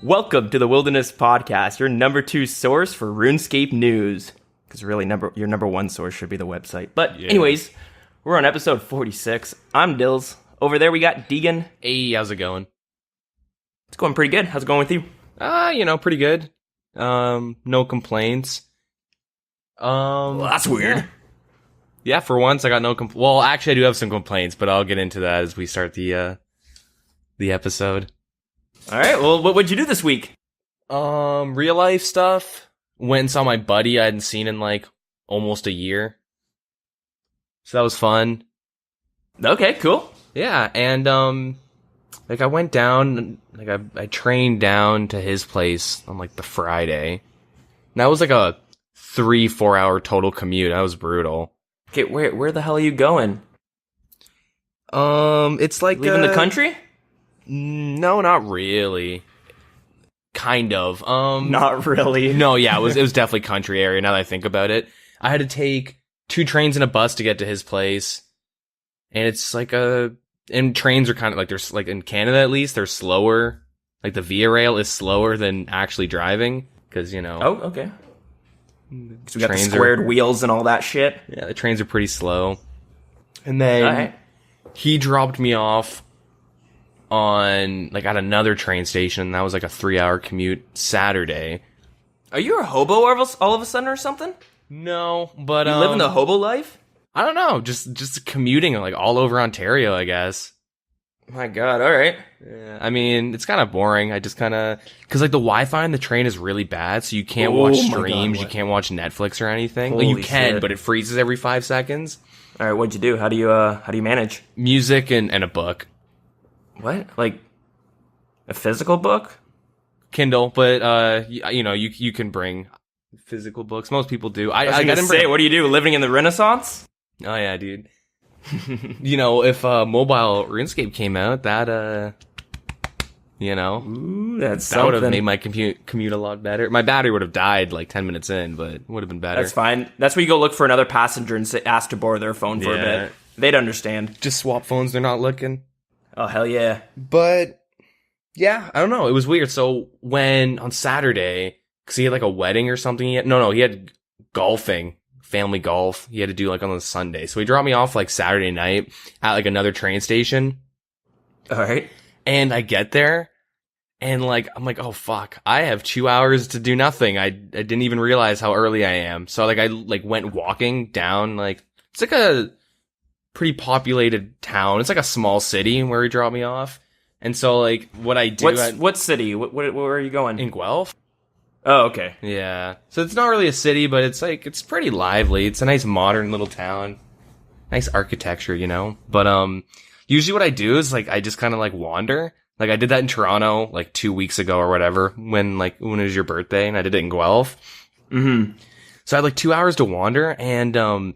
Welcome to the Wilderness Podcast, your number 2 source for RuneScape news. Because really, your number 1 source should be the website. But anyways, we're on episode 46. I'm Dilz. Over there we got Deagin. Hey, how's it going? It's going pretty good. How's it going with you? Pretty good. No complaints. Well, that's weird. Yeah, for once I got no well, actually I do have some complaints, but I'll get into that as we start the episode. All right, well, what would you do this week? Real life stuff. Went and saw my buddy I hadn't seen in like almost a year. So that was fun. Okay, cool. Yeah, and I went down, I trained down to his place on like the Friday. And that was like a 3-4 hour total commute. That was brutal. Okay, where the hell are you going? It's like leaving the country? No, not really. Kind of. Not really. No, yeah, it was definitely country area now that I think about it. I had to take 2 trains and a bus to get to his place. And it's like and trains are kind of like, there's like in Canada at least, they're slower. Like the Via Rail is slower than actually driving. Cause Oh, okay. So we got the squared wheels and all that shit. Yeah, the trains are pretty slow. And then he dropped me off on like at another train station. That was like a 3-hour commute Saturday. Are you a hobo all of a sudden or something? No, but you living the hobo life? I don't know, just commuting like all over Ontario, I guess. My God, all right. Yeah, I mean, it's kind of boring. I just kind of because like the Wi-Fi in the train is really bad, so you can't watch streams, you can't watch Netflix or anything. Like, you can, but it freezes every 5 seconds. All right, what'd you do? How do you manage? Music and a book. What? Like a physical book? Kindle, but you can bring physical books. Most people do. I gotta say, what do you do? Living in the Renaissance? Oh yeah, dude. If mobile RuneScape came out, that Ooh, that's that would have made my commute a lot better. My battery would have died like 10 minutes in, but it would have been better. That's fine. That's where you go look for another passenger and ask to borrow their phone for a bit. They'd understand. Just swap phones. They're not looking. Oh, hell yeah. But, yeah, I don't know. It was weird. So, when, on Saturday, because he had like a wedding or something, he had golfing, family golf, he had to do like on the Sunday. So he dropped me off like Saturday night at like another train station. Alright. And I get there, and like, I'm like, oh fuck, I have 2 hours to do nothing. I didn't even realize how early I am. So like, I like went walking down, like, it's like a pretty populated town. It's like a small city where he dropped me off. And so like what I do what city? Where are you going? In Guelph. Oh, okay. Yeah. So it's not really a city, but it's pretty lively. It's a nice modern little town. Nice architecture, But usually what I do is like I just kind of like wander. Like I did that in Toronto like 2 weeks ago or whatever when it was your birthday, and I did it in Guelph. Mhm. So I had like 2 hours to wander, and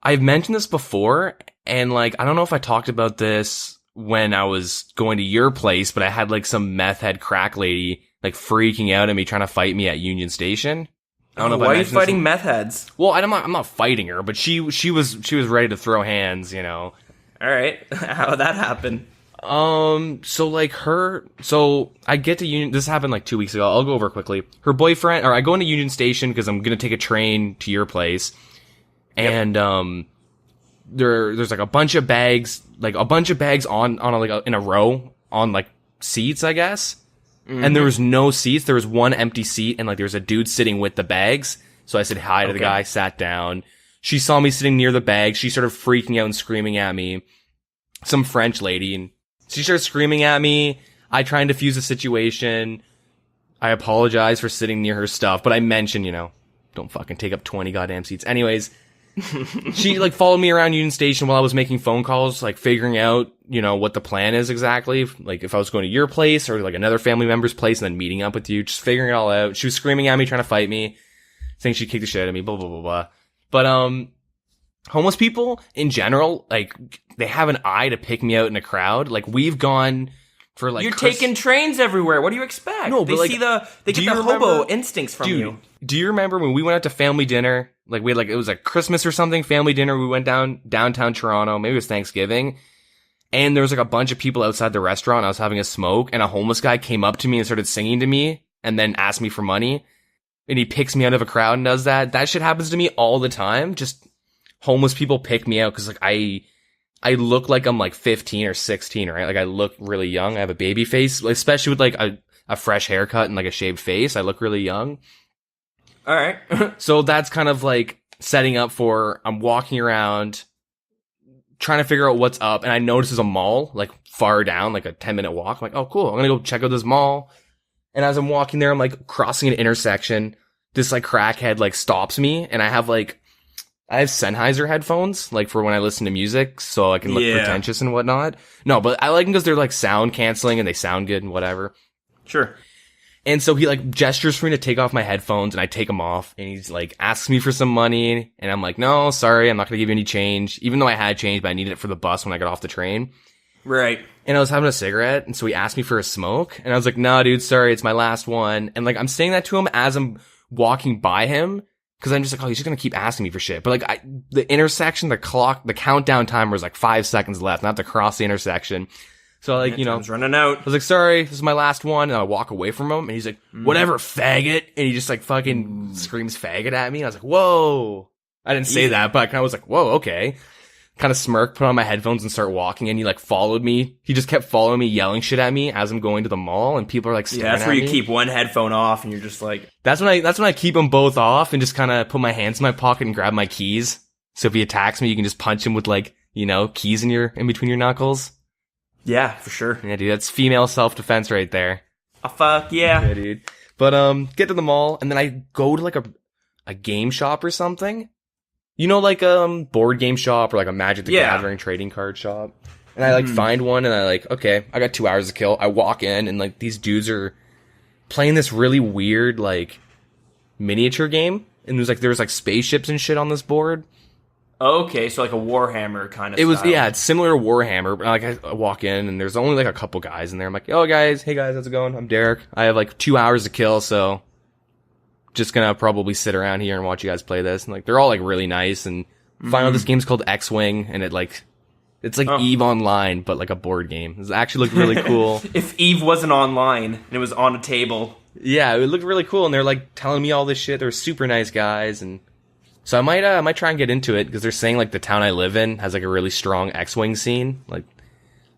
I've mentioned this before, and like, I don't know if I talked about this when I was going to your place, but I had like some meth head crack lady like freaking out at me trying to fight me at Union Station. I don't know if why are you fighting meth heads? Well, I'm not fighting her, but she was ready to throw hands, All right. How'd that happen? So I get to Union, this happened like 2 weeks ago. I'll go over quickly. Her boyfriend, or I go into Union Station because I'm going to take a train to your place. And, there's like a bunch of bags on in a row on like seats, I guess. Mm-hmm. And there was no seats. There was one empty seat, and like there was a dude sitting with the bags. So I said hi to the guy, sat down. She saw me sitting near the bag. She started freaking out and screaming at me. Some French lady, and she started screaming at me. I try and defuse the situation. I apologize for sitting near her stuff, but I mentioned, don't fucking take up 20 goddamn seats. Anyways, she like followed me around Union Station while I was making phone calls, like figuring out, what the plan is exactly. Like if I was going to your place or like another family member's place and then meeting up with you, just figuring it all out. She was screaming at me, trying to fight me, saying she'd kick the shit out of me, blah, blah, blah, blah. But, homeless people in general, like, they have an eye to pick me out in a crowd. Like, we've gone for like... You're taking trains everywhere. What do you expect? No, but they get the hobo instincts from you. Do you remember when we went out to family dinner? Like, we had it was like Christmas or something, family dinner. We went downtown Toronto. Maybe it was Thanksgiving. And there was like a bunch of people outside the restaurant. I was having a smoke, and a homeless guy came up to me and started singing to me and then asked me for money. And he picks me out of a crowd and does that. That shit happens to me all the time. Just homeless people pick me out because like I look like I'm like 15 or 16, right? Like I look really young. I have a baby face, especially with like a fresh haircut and like a shaved face. I look really young. All right. So that's kind of like setting up for, I'm walking around trying to figure out what's up. And I notice there's a mall like far down, like a 10-minute walk. I'm like, oh, cool. I'm going to go check out this mall. And as I'm walking there, I'm like crossing an intersection. This like crackhead like stops me, and I have Sennheiser headphones, like for when I listen to music, so I can look pretentious and whatnot. No, but I like them because they're like sound canceling and they sound good and whatever. Sure. And so he like gestures for me to take off my headphones, and I take them off, and he's like asks me for some money, and I'm like, no, sorry, I'm not gonna give you any change, even though I had change, but I needed it for the bus when I got off the train. Right. And I was having a cigarette, and so he asked me for a smoke, and I was like, no, dude, sorry, it's my last one. And like I'm saying that to him as I'm walking by him, because I'm just like, oh, he's just gonna keep asking me for shit. But like the intersection, the countdown timer was like 5 seconds left, not to cross the intersection. So like, time's running out. I was like, sorry, this is my last one. And I walk away from him, and he's like, whatever, faggot. And he just like fucking screams faggot at me. I was like, whoa. I didn't say that, but I kind of was like, whoa, okay. Kind of smirk, put on my headphones and start walking, and he like followed me. He just kept following me, yelling shit at me as I'm going to the mall, and people are like staring at me. That's where you keep one headphone off, and you're just like... That's when I keep them both off and just kind of put my hands in my pocket and grab my keys. So if he attacks me, you can just punch him with like, keys in between your knuckles. Yeah, for sure. Yeah, dude, that's female self-defense right there. Oh, fuck yeah. Yeah, dude. But, get to the mall, and then I go to like a game shop or something. Like board game shop or like a Magic the Gathering trading card shop. And I like find one, and I like, okay, I got 2 hours to kill. I walk in, and like these dudes are playing this really weird like miniature game. And there's like spaceships and shit on this board. Okay, so like a Warhammer kind of It was, style. yeah, it's similar to Warhammer, but like I walk in, and there's only like a couple guys in there. I'm like, oh guys, hey guys, how's it going? I'm Derek. I have like 2 hours to kill, so just gonna probably sit around here and watch you guys play this. And like they're all like really nice, and find out this game's called X-Wing, and it's like EVE Online, but like a board game. It actually looked really cool. If EVE wasn't online and it was on a table. Yeah, it looked really cool, and they're like telling me all this shit. They're super nice guys, and so I might try and get into it, because they're saying like the town I live in has like a really strong X-Wing scene. Like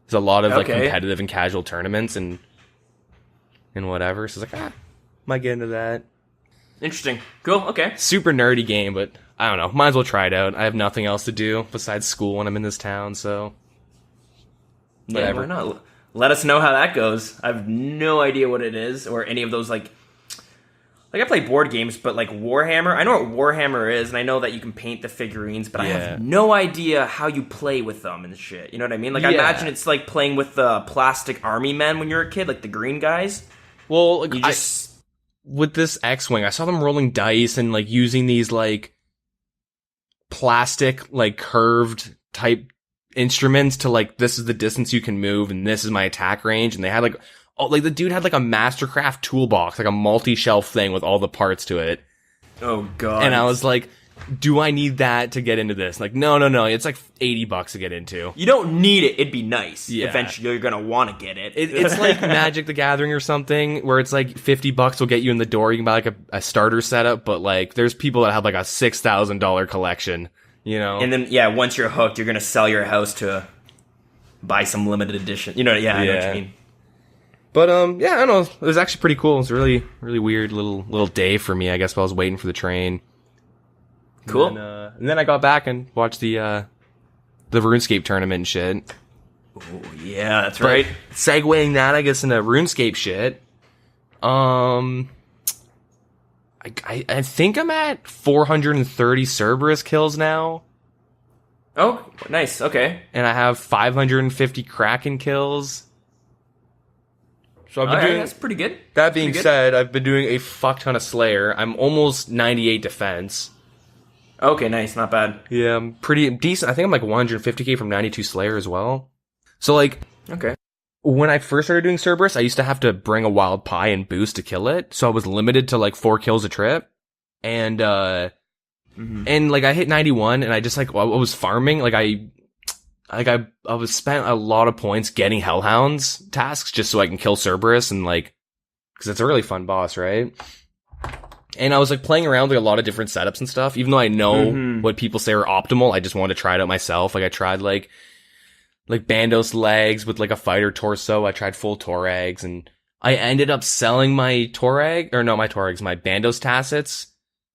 there's a lot of like competitive and casual tournaments and whatever. So it's like, might get into that. Interesting. Cool. Okay. Super nerdy game, but I don't know. Might as well try it out. I have nothing else to do besides school when I'm in this town, so whatever. Yeah, why not? Let us know how that goes. I have no idea what it is, or any of those like I play board games, but like Warhammer, I know what Warhammer is, and I know that you can paint the figurines, but I have no idea how you play with them and shit. You know what I mean? Like I imagine it's like playing with the plastic army men when you're a kid, like the green guys. Well, with this X-Wing, I saw them rolling dice and like using these like plastic like curved type instruments to like, this is the distance you can move and this is my attack range. And they had like, the dude had like a Mastercraft toolbox, like a multi-shelf thing with all the parts to it. Oh god. And I was like, do I need that to get into this? Like, no, it's like $80 to get into. You don't need it. It'd be nice. Yeah. Eventually, you're gonna want to get it. It's like Magic the Gathering or something, where it's like $50 will get you in the door. You can buy like a starter setup, but like, there's people that have like a $6,000 collection, And then, once you're hooked, you're gonna sell your house to buy some limited edition. I know what you mean. But, I don't know. It was actually pretty cool. It was a really, really weird little day for me, I guess, while I was waiting for the train. Cool. And then I got back and watched the RuneScape tournament and shit. Oh, yeah, that's right. Segueing that, I guess, into RuneScape shit. I think I'm at 430 Cerberus kills now. Oh, nice. Okay. And I have 550 Kraken kills. So I've been doing. That's pretty good. That being said, I've been doing a fuck ton of Slayer. I'm almost 98 defense. Okay, nice. Not bad. Yeah, I'm pretty decent. I think I'm like 150k from 92 Slayer as well. So like, okay. When I first started doing Cerberus, I used to have to bring a wild pie and boost to kill it. So I was limited to like 4 kills a trip. And, and like I hit 91 and I just like, I was farming. Like I like I was spent a lot of points getting Hellhounds tasks just so I can kill Cerberus and like, cause it's a really fun boss, right? And I was like playing around with like, a lot of different setups and stuff, even though I know what people say are optimal. I just wanted to try it out myself. Like I tried like Bandos legs with like a fighter torso. I tried full Torags, and I ended up selling my Bandos tacits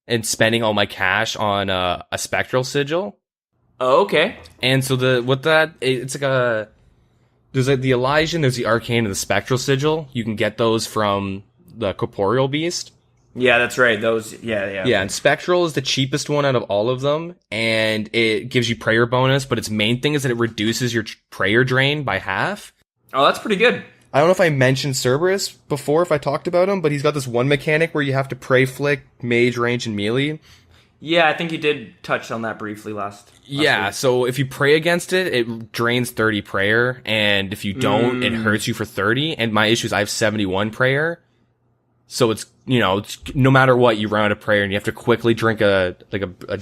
and spending all my cash on a spectral sigil. Oh, okay. And so it's like there's like the Elysian, there's the Arcane, and the Spectral Sigil. You can get those from the Corporeal Beast. Yeah, that's right. Those, yeah. Yeah, and Spectral is the cheapest one out of all of them, and it gives you prayer bonus, but its main thing is that it reduces your prayer drain by half. Oh, that's pretty good. I don't know if I mentioned Cerberus before, if I talked about him, but he's got this one mechanic where you have to pray flick, mage, range, and melee. Yeah, I think you did touch on that briefly last Yeah, week. so if you pray against it, it drains 30 prayer, and if you don't, it hurts you for 30, and my issue is I have 71 prayer, so it's, it's, no matter what, you run out of prayer, and you have to quickly drink a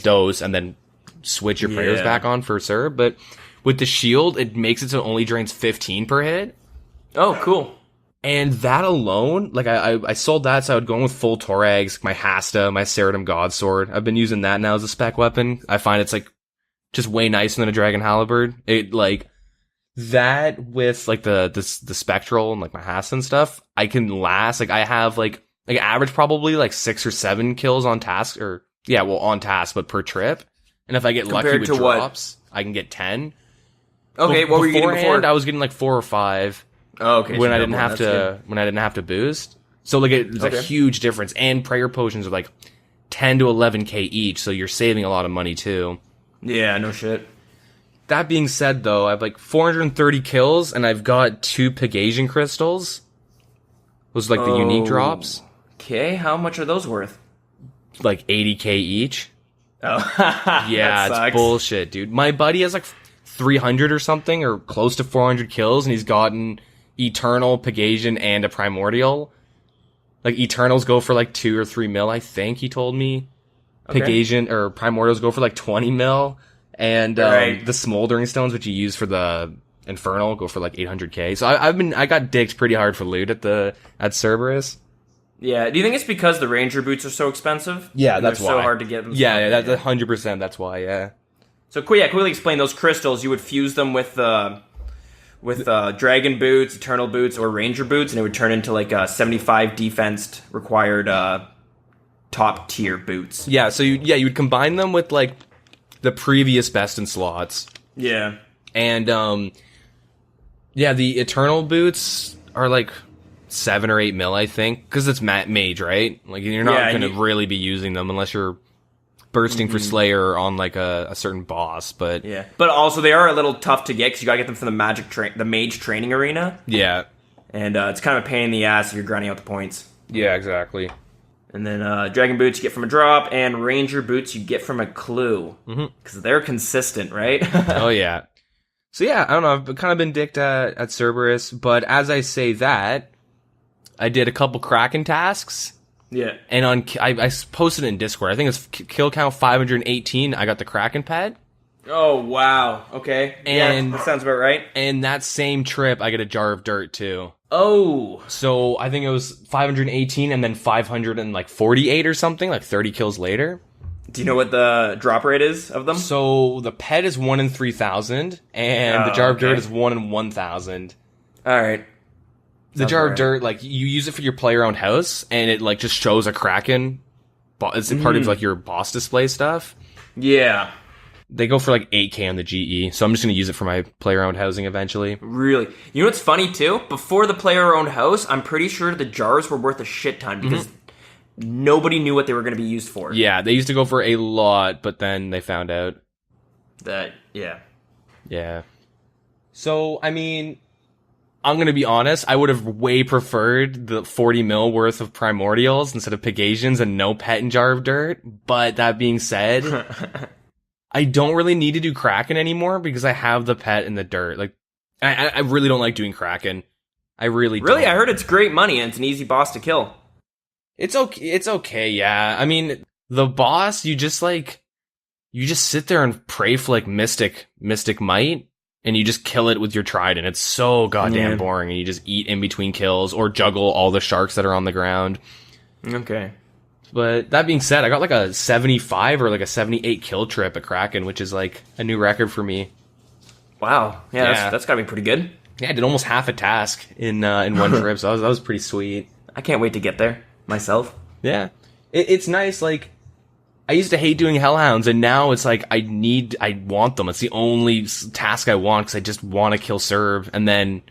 dose, and then switch your prayers back on for Sir, but with the shield, it makes it so it only drains 15 per hit. Oh, cool. And that alone, like, I sold that, so I would go in with full Torags, my Hasta, my Ceratum Godsword. I've been using that now as a spec weapon. I find it's, like, just way nicer than a Dragon Halberd. It, like, that with, like, the Spectral and, like, my Hasta and stuff, I can last, like, I have, like average probably, like, 6 or 7 kills on task, on task, but per trip. And if I get lucky with drops, I can get 10. Okay, what were you getting before? I was getting, like, 4 or 5. Oh, okay. When I didn't have to boost. So like it's a huge difference. And prayer potions are like 10 to 11k each, so you're saving a lot of money too. Yeah, no shit. That being said though, I have like 430 kills and I've got 2 Pegasian crystals. Those are like the unique drops. Okay, how much are those worth? Like 80k each. Oh. Yeah, it's bullshit, dude. My buddy has like 300 or something, or close to 400 kills, and he's gotten Eternal, Pegasian, and a Primordial. Like, Eternals go for like 2 or 3 mil, I think, he told me. Okay. Pegasian, or Primordials go for like 20 mil. And, the Smoldering Stones, which you use for the Infernal, go for like 800k. So I got dicked pretty hard for loot at Cerberus. Yeah, do you think it's because the Ranger boots are so expensive? Yeah, that's why. They're so hard to get them. Yeah, that's 100%, that's why, yeah. So, quickly explain those crystals. You would fuse them with Dragon boots, Eternal boots, or Ranger boots, and it would turn into like a 75 defense required top tier boots. Yeah, so you would combine them with like the previous best in slots. Yeah. And the Eternal boots are like 7 or 8 mil, I think, because it's mage, right? Like you're not going to really be using them unless you're bursting for Slayer on like a certain boss, but also they are a little tough to get because you gotta get them from the mage training arena. Yeah, and it's kind of a pain in the ass if you're grinding out the points. Yeah, exactly. And then Dragon boots you get from a drop, and Ranger boots you get from a clue because they're consistent, right? Oh yeah. So yeah, I don't know. I've kind of been dicked at Cerberus, but as I say that, I did a couple Kraken tasks. Yeah. And I posted it in Discord. I think it's kill count 518. I got the Kraken pet. Oh, wow. Okay. And that sounds about right. And that same trip, I get a jar of dirt, too. Oh. So I think it was 518 and then 548 or something, like 30 kills later. Do you know what the drop rate is of them? So the pet is 1 in 3,000, and the jar of dirt is 1 in 1,000. All right. The jar of dirt, like, you use it for your player-owned house, and it, like, just shows a Kraken. It's part of, like, your boss display stuff. Yeah. They go for, like, 8k on the GE, so I'm just gonna use it for my player-owned housing eventually. Really? You know what's funny, too? Before the player-owned house, I'm pretty sure the jars were worth a shit ton, because nobody knew what they were gonna be used for. Yeah, they used to go for a lot, but then they found out. Yeah. So, I mean, I'm gonna be honest, I would have way preferred the 40 mil worth of Primordials instead of Pegasians and no pet and jar of dirt, but that being said, I don't really need to do Kraken anymore because I have the pet and the dirt. Like, I really don't like doing Kraken. I really don't. Really? I heard it's great money and it's an easy boss to kill. It's okay, yeah. I mean, the boss, you just sit there and pray for, like, Mystic Might. and you just kill it with your trident. It's so goddamn boring, and you just eat in between kills or juggle all the sharks that are on the ground. Okay. But that being said, I got like a 75 or like a 78 kill trip at Kraken, which is like a new record for me. Wow. Yeah. That's gotta be pretty good. Yeah, I did almost half a task in one trip, so that was pretty sweet. I can't wait to get there myself. Yeah. It's nice, like, I used to hate doing Hellhounds, and now it's like, I want them. It's the only task I want, because I just want to kill Serb, and then,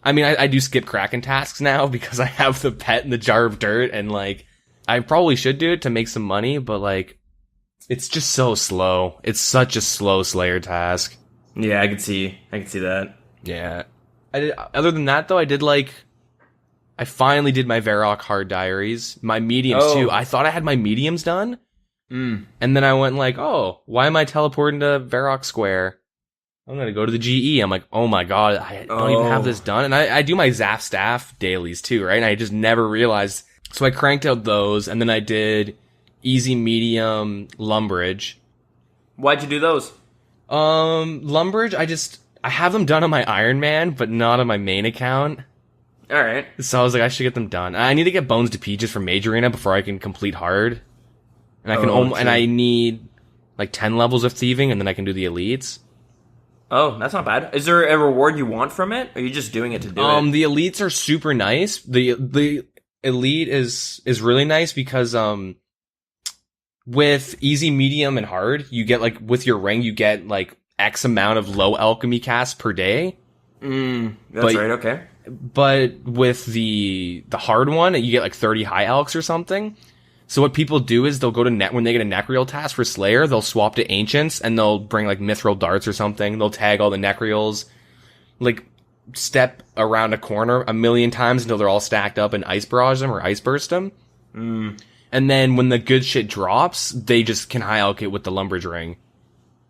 I mean, I do skip Kraken tasks now, because I have the pet and the jar of dirt, and like, I probably should do it to make some money, but like, it's just so slow. It's such a slow Slayer task. Yeah, I can see that. Yeah. Other than that, though, I finally did my Varrock Hard Diaries. My mediums, too. I thought I had my mediums done. And then I went like, oh, why am I teleporting to Varrock Square? I'm going to go to the GE. I'm like, oh my god, I don't even have this done. And I do my Zaf Staff dailies, too, right? And I just never realized. So I cranked out those, and then I did Easy, Medium, Lumbridge. Why'd you do those? Lumbridge, I have them done on my Iron Man, but not on my main account. Alright. So I was like, I should get them done. I need to get Bones to Peaches from Major Arena before I can complete Hard. And I can and I need like 10 levels of Thieving, and then I can do the Elites. Oh, that's not bad. Is there a reward you want from it? Or are you just doing it to do it? The Elites are super nice. The Elite is really nice because, with Easy, Medium, and Hard, you get like, with your ring, you get like X amount of low alchemy casts per day. That's right, okay. But with the hard one, you get like 30 high alks or something. So what people do is they'll go to when they get a Necreal task for Slayer, they'll swap to Ancients, and they'll bring like Mithril Darts or something. They'll tag all the Necreals, like step around a corner a million times until they're all stacked up and Ice Barrage them or Ice Burst them. And then when the good shit drops, they just can high alk it with the Lumbridge Ring.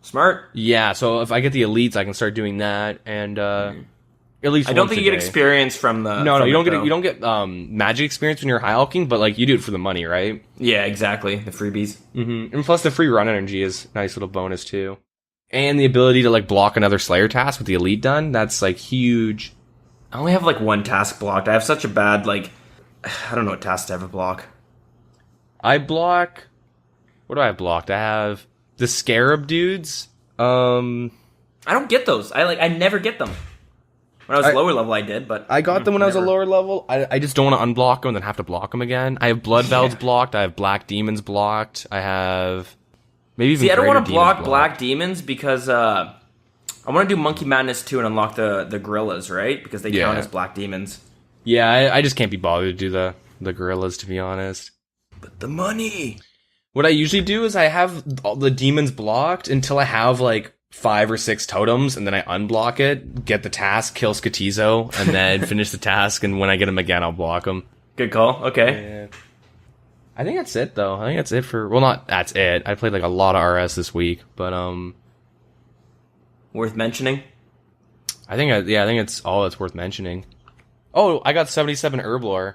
Smart. Yeah, so if I get the Elites, I can start doing that, and at least I don't think you get experience from the... No, you don't get magic experience when you're high alking, but like you do it for the money, right? Yeah, exactly. The freebies. And plus the free run energy is a nice little bonus too. And the ability to like block another Slayer task with the Elite done, that's like huge. I only have like one task blocked. I have such a bad, like... I don't know what task to ever block. I block... What do I have blocked? I have the Scarab dudes. I don't get those. I never get them. When I was lower level, I did, but... I got them when I was a lower level. I just don't want to unblock them and then have to block them again. I have Blood Velds blocked. I have Black Demons blocked. I have... Maybe even I don't want to block Black Demons because I want to do Monkey Madness 2 and unlock the Gorillas, right? Because they count as Black Demons. Yeah, I just can't be bothered to do the Gorillas, to be honest. But the money... What I usually do is I have all the demons blocked until I have like 5 or 6 totems, and then I unblock it, get the task, kill Skatizo, and then finish the task, and when I get him again, I'll block him. Good call, okay. Yeah. I think that's it, though. I think that's it for... Well, not that's it. I played like a lot of RS this week, but worth mentioning? I think it's all that's worth mentioning. Oh, I got 77 Herblore.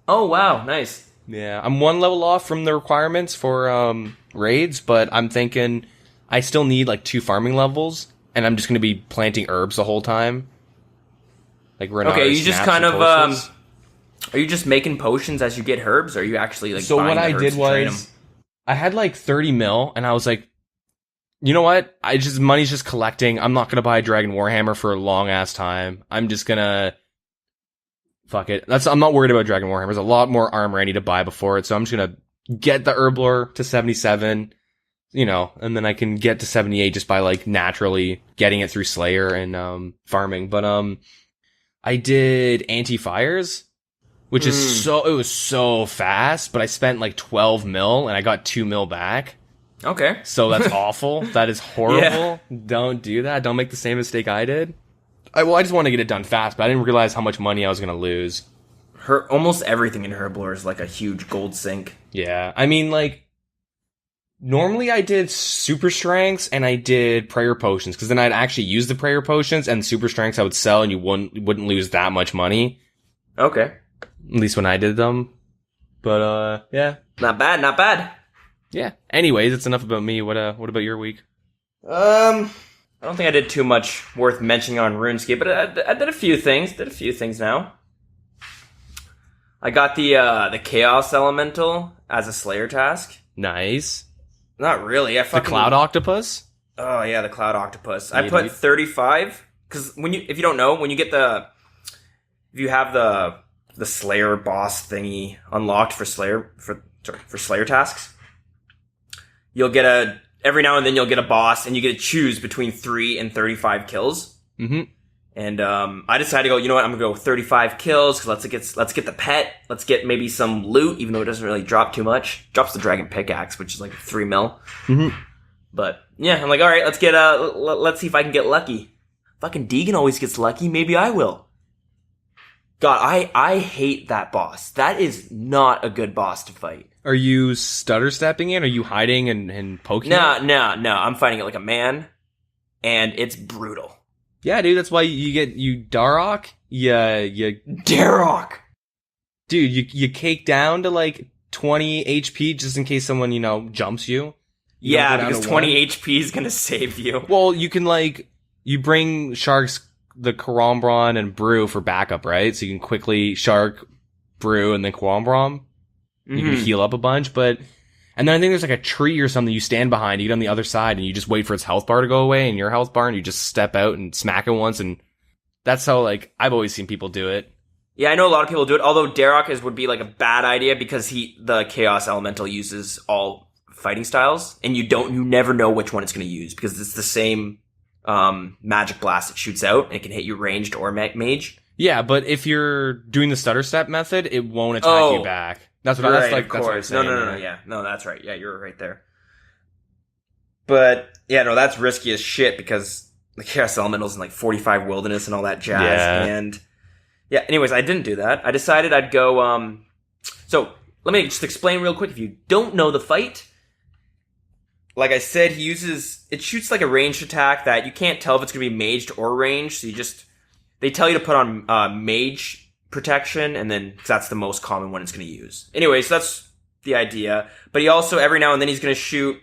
Oh, wow, nice. Yeah, I'm 1 level off from the requirements for raids, but I'm thinking I still need like 2 farming levels, and I'm just going to be planting herbs the whole time. Like Renard, okay, you just kind of are you just making potions as you get herbs, or are you actually like? So buying what the I herbs did to train was them? I had like 30 mil, and I was like, you know what? Money's just collecting. I'm not going to buy a Dragon Warhammer for a long ass time. I'm just gonna. Fuck it. I'm not worried about Dragon Warhammer. There's a lot more armor I need to buy before it, so I'm just gonna get the Herblore to 77, and then I can get to 78 just by like naturally getting it through Slayer and farming. But I did anti-fires, which is it was so fast, but I spent like 12 mil and I got 2 mil back. Okay. So that's awful. That is horrible. Yeah. Don't do that. Don't make the same mistake I did. I just want to get it done fast, but I didn't realize how much money I was going to lose. Almost everything in Herblore is like a huge gold sink. Yeah. I mean, like, normally I did super strengths and I did prayer potions, because then I'd actually use the prayer potions, and super strengths I would sell and you wouldn't lose that much money. Okay. At least when I did them. But, yeah. Not bad. Yeah. Anyways, it's enough about me. What about your week? I don't think I did too much worth mentioning on RuneScape, but I did a few things. Did a few things now. I got the Chaos Elemental as a Slayer task. Nice. Not really. The Cloud Octopus? Oh yeah, the Cloud Octopus. Yeah, I put dude. because if you don't know, when you get if you have the Slayer boss thingy unlocked for Slayer tasks, you'll get every now and then you'll get a boss, and you get to choose between 3 and 35 kills. Mm-hmm. And I decided to go, you know what, I'm gonna go 35 kills, because let's get the pet, let's get maybe some loot, even though it doesn't really drop too much. Drops the dragon pickaxe, which is like 3 mil. Mm-hmm. But yeah, I'm like, alright, let's see if I can get lucky. Fucking Deagin always gets lucky, maybe I will. God, I hate that boss. That is not a good boss to fight. Are you stutter stepping in? Are you hiding and poking? No, I'm fighting it like a man, and it's brutal. Yeah, dude, that's why you Darok. Yeah, you Darok. Dude, you cake down to like 20 HP just in case someone, jumps you. Yeah, because 20 HP is gonna save you. Well, you can you bring sharks the Karambron and Brew for backup, right? So you can quickly shark, Brew, and then Karambron. You can heal up a bunch, and then I think there's like a tree or something you stand behind, you get on the other side, and you just wait for its health bar to go away, and your health bar, and you just step out and smack it once, and that's how, I've always seen people do it. Yeah, I know a lot of people do it, although Darok would be like a bad idea, because the Chaos Elemental uses all fighting styles, and you never know which one it's going to use, because it's the same magic blast it shoots out, and it can hit you ranged or mage. Yeah, but if you're doing the stutter step method, it won't attack you back. That's what right, that's like. Of course. That's what I'm saying, no, yeah, no, that's right. Yeah, you're right there. But yeah, no, that's risky as shit, because the Chaos Elemental's in 45 wilderness and all that jazz. Yeah. And yeah, anyways, I didn't do that. I decided I'd go. So let me just explain real quick. If you don't know the fight, like I said, it shoots like a ranged attack that you can't tell if it's going to be maged or ranged. So they tell you to put on mage protection, and then cause that's the most common one it's going to use. Anyway, so that's the idea. But he also, every now and then, he's going to shoot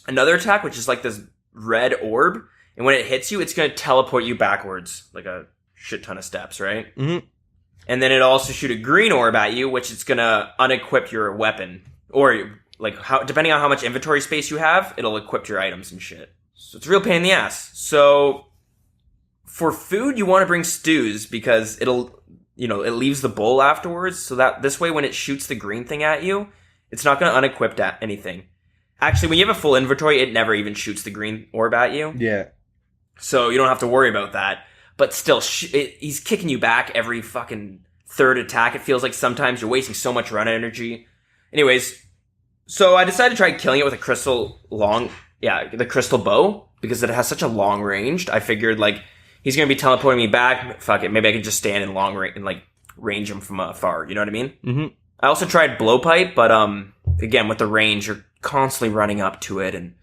another attack, which is like this red orb, and when it hits you, it's going to teleport you backwards like a shit ton of steps, right? Mm-hmm. And then it also shoot a green orb at you, which it's going to unequip your weapon, or depending on how much inventory space you have, it'll equip your items and shit. So it's a real pain in the ass. So for food, you want to bring stews, because it leaves the bowl afterwards, so that this way when it shoots the green thing at you, it's not going to unequip anything. Actually, when you have a full inventory, it never even shoots the green orb at you. Yeah. So you don't have to worry about that. But still, he's kicking you back every fucking third attack. It feels like sometimes you're wasting so much run energy. Anyways, so I decided to try killing it with the crystal bow, because it has such a long range. I figured he's going to be teleporting me back. Fuck it. Maybe I can just stand in long range and range him from afar. You know what I mean? Mm-hmm. I also tried blowpipe, but again, with the range, you're constantly running up to it, and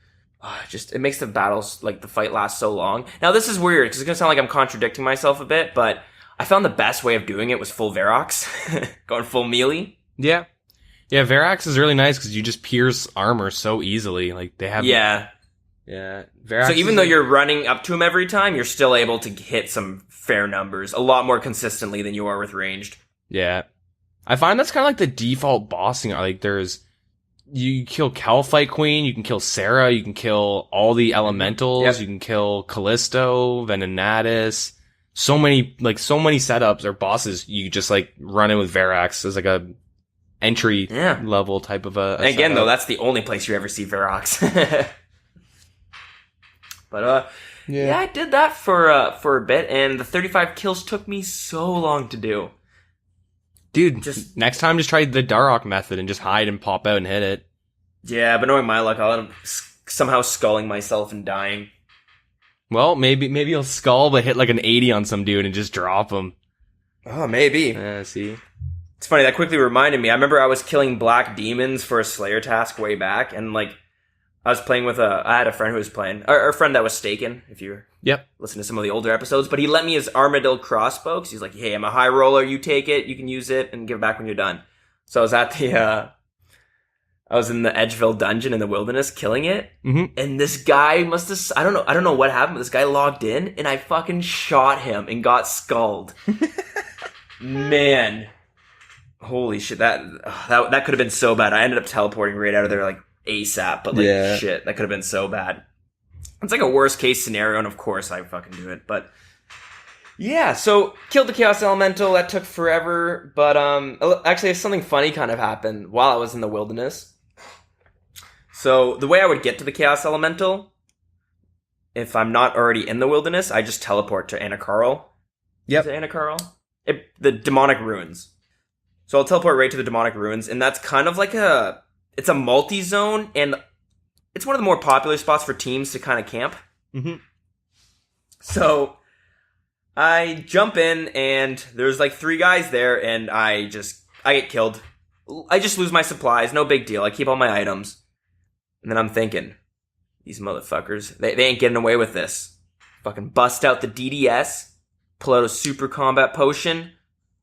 it makes the battles, the fight last so long. Now, this is weird, because it's going to sound like I'm contradicting myself a bit, but I found the best way of doing it was full Verox. Going full melee. Yeah. Yeah, Verox is really nice, because you just pierce armor so easily. They have... Yeah. Yeah. Verox so even though you're running up to him every time, you're still able to hit some fair numbers a lot more consistently than you are with ranged. Yeah. I find that's kind of the default bossing. You kill Calphite Queen, you can kill Sarah, you can kill all the elementals, You can kill Callisto, Venenatus. So many setups or bosses you just run in with Verox as a entry level type of a and again, setup. though, that's the only place you ever see Verox. But yeah, I did that for a bit, and the 35 kills took me so long to do. Dude, next time just try the Darok method and just hide and pop out and hit it. Yeah, but knowing my luck, I'll end up somehow sculling myself and dying. Well, maybe you'll skull, but hit an 80 on some dude and just drop him. Oh, maybe. See? It's funny, that quickly reminded me. I remember I was killing black demons for a Slayer task way back, and I was playing with I had a friend who was playing, or a friend that was staking, if you listen to some of the older episodes, but he lent me his Armadillo crossbow, because he's like, hey, I'm a high roller, you take it, you can use it, and give it back when you're done. So I was at I was in the Edgeville dungeon in the wilderness killing it. Mm-hmm. And this guy must have, I don't know what happened, but this guy logged in and I fucking shot him and got skulled. Man. Holy shit, that could have been so bad. I ended up teleporting right out of there like ASAP, but like shit, that could have been so bad. It's like a worst case scenario, and of course I fucking do it, but yeah, so killed the Chaos Elemental, that took forever, but actually something funny kind of happened while I was in the wilderness. So the way I would get to the Chaos Elemental, if I'm not already in the wilderness, I just teleport to Anakarl. Yep. Is it Anakarl? The demonic ruins. So I'll teleport right to the demonic ruins, and that's kind of like it's a multi-zone, and it's one of the more popular spots for teams to kind of camp. Mm-hmm. So I jump in, and there's like 3 guys there, and I get killed. I just lose my supplies, no big deal. I keep all my items. And then I'm thinking, these motherfuckers, they ain't getting away with this. Fucking bust out the DDS, pull out a super combat potion,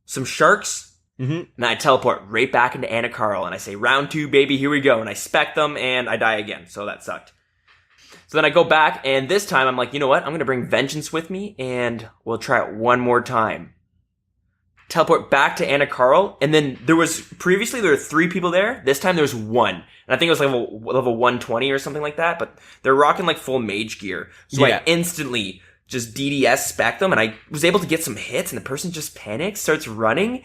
some sharks, and I teleport right back into Anakarl, and I say, round 2, baby, here we go. And I spec them, and I die again, so that sucked. So then I go back, and this time I'm like, you know what? I'm going to bring Vengeance with me, and we'll try it one more time. Teleport back to Anakarl, and then there were 3 people there. This time there was 1. And I think it was like level 120 or something like that, but they're rocking like full mage gear. So I instantly just DDS spec them, and I was able to get some hits, and the person just panics, starts running,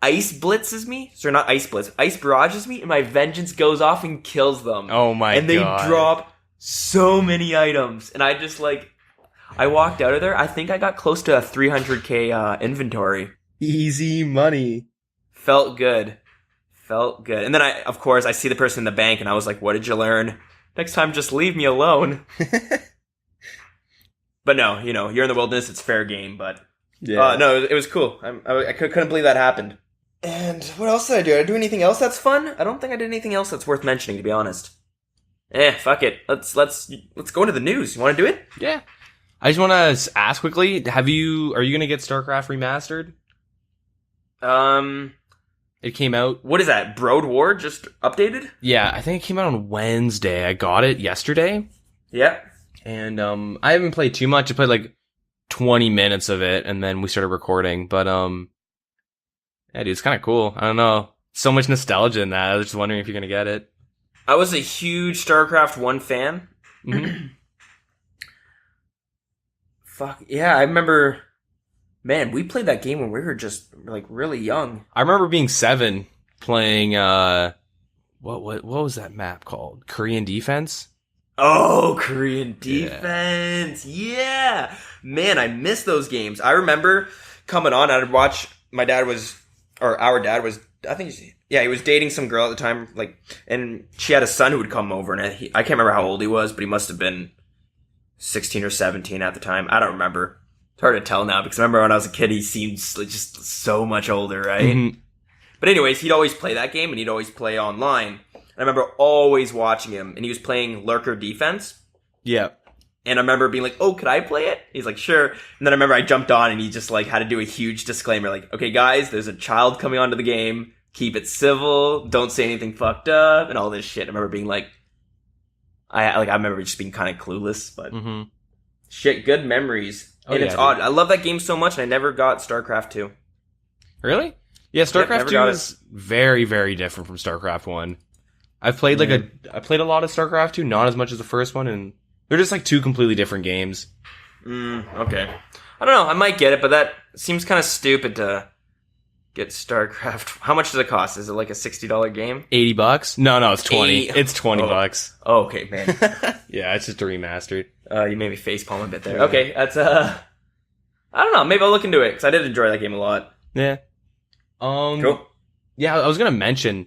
ice blitzes me. So not ice blitz, ice barrages me, and my Vengeance goes off and kills them. Oh my god. And they drop so many items, and I just I walked out of there. I think I got close to a 300k inventory. Easy money. Felt good. And then of course, I see the person in the bank, and I was like, what did you learn? Next time, just leave me alone. But no, you're in the wilderness, it's fair game, but no, it was cool. I couldn't believe that happened. And what else did I do? Did I do anything else that's fun? I don't think I did anything else that's worth mentioning, to be honest. Fuck it. Let's go into the news. You want to do it? Yeah. I just want to ask quickly, are you going to get StarCraft Remastered? It came out. What is that? Broad War just updated? Yeah, I think it came out on Wednesday. I got it yesterday. Yeah. And I haven't played too much. I played like 20 minutes of it, and then we started recording. But yeah, dude, it's kind of cool. I don't know. So much nostalgia in that. I was just wondering if you're gonna get it. I was a huge StarCraft 1 fan. Mm-hmm. Fuck yeah, I remember. Man, we played that game when we were just like really young. I remember being 7 playing what was that map called? Korean Defense? Oh, Korean Defense. Yeah. Man, I miss those games. I remember coming on, I'd watch our dad was he was dating some girl at the time, and she had a son who would come over, and I can't remember how old he was, but he must have been 16 or 17 at the time. I don't remember. It's hard to tell now, because I remember when I was a kid, he seemed just so much older, right? Mm-hmm. But anyways, he'd always play that game, and he'd always play online. I remember always watching him, and he was playing Lurker Defense. Yeah. And I remember being like, oh, could I play it? He's like, sure. And then I remember I jumped on, and he just had to do a huge disclaimer, like, okay, guys, there's a child coming onto the game. Keep it civil. Don't say anything fucked up, and all this shit. I remember being like, I remember just being kind of clueless, but shit, good memories. Oh, and it's odd. I love that game so much, and I never got StarCraft 2. Really? Yeah, StarCraft 2 is very, very different from StarCraft 1. I've played I played a lot of StarCraft 2, not as much as the first one, and they're just like 2 completely different games. Okay. I don't know, I might get it, but that seems kind of stupid to get StarCraft. How much does it cost? Is it like a $60 game? $80? No, it's 20. It's $20. Oh, okay, man. Yeah, it's just a remastered. You made me facepalm a bit there. Okay, that's I don't know, maybe I'll look into it, because I did enjoy that game a lot. Yeah. Cool. Yeah, I was gonna mention,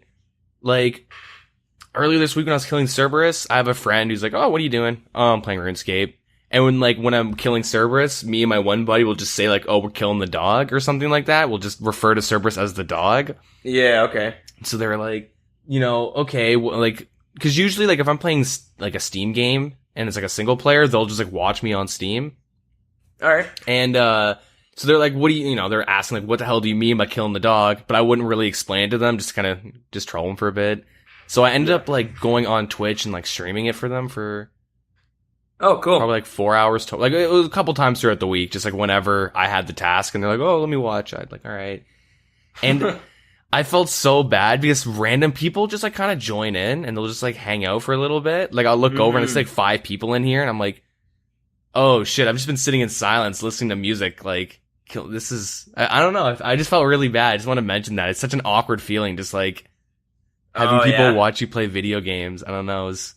earlier this week when I was killing Cerberus, I have a friend who's like, oh, what are you doing? Oh, I'm playing RuneScape. And when I'm killing Cerberus, me and my one buddy will just say oh, we're killing the dog or something like that. We'll just refer to Cerberus as the dog. Yeah, okay. So they're like, okay, because usually if I'm playing a Steam game and it's a single player, they'll just watch me on Steam. All right. And so they're like, what do they're asking what the hell do you mean by killing the dog? But I wouldn't really explain it to them, just kind of just troll them for a bit. So I ended up like going on Twitch and like streaming it for them for Oh, cool. probably like 4 hours. Like it was a couple times throughout the week, just like whenever I had the task, and they're like, "Oh, let me watch." I'd like, "All right," and I felt so bad because random people just like kind of join in and they'll just like hang out for a little bit. Like I'll look over and it's like 5 people in here, and I'm like, "Oh shit!" I've just been sitting in silence listening to music. Like, this is I don't know. I just felt really bad. I just want to mention that it's such an awkward feeling, just like having people watch you play video games. I don't know. It's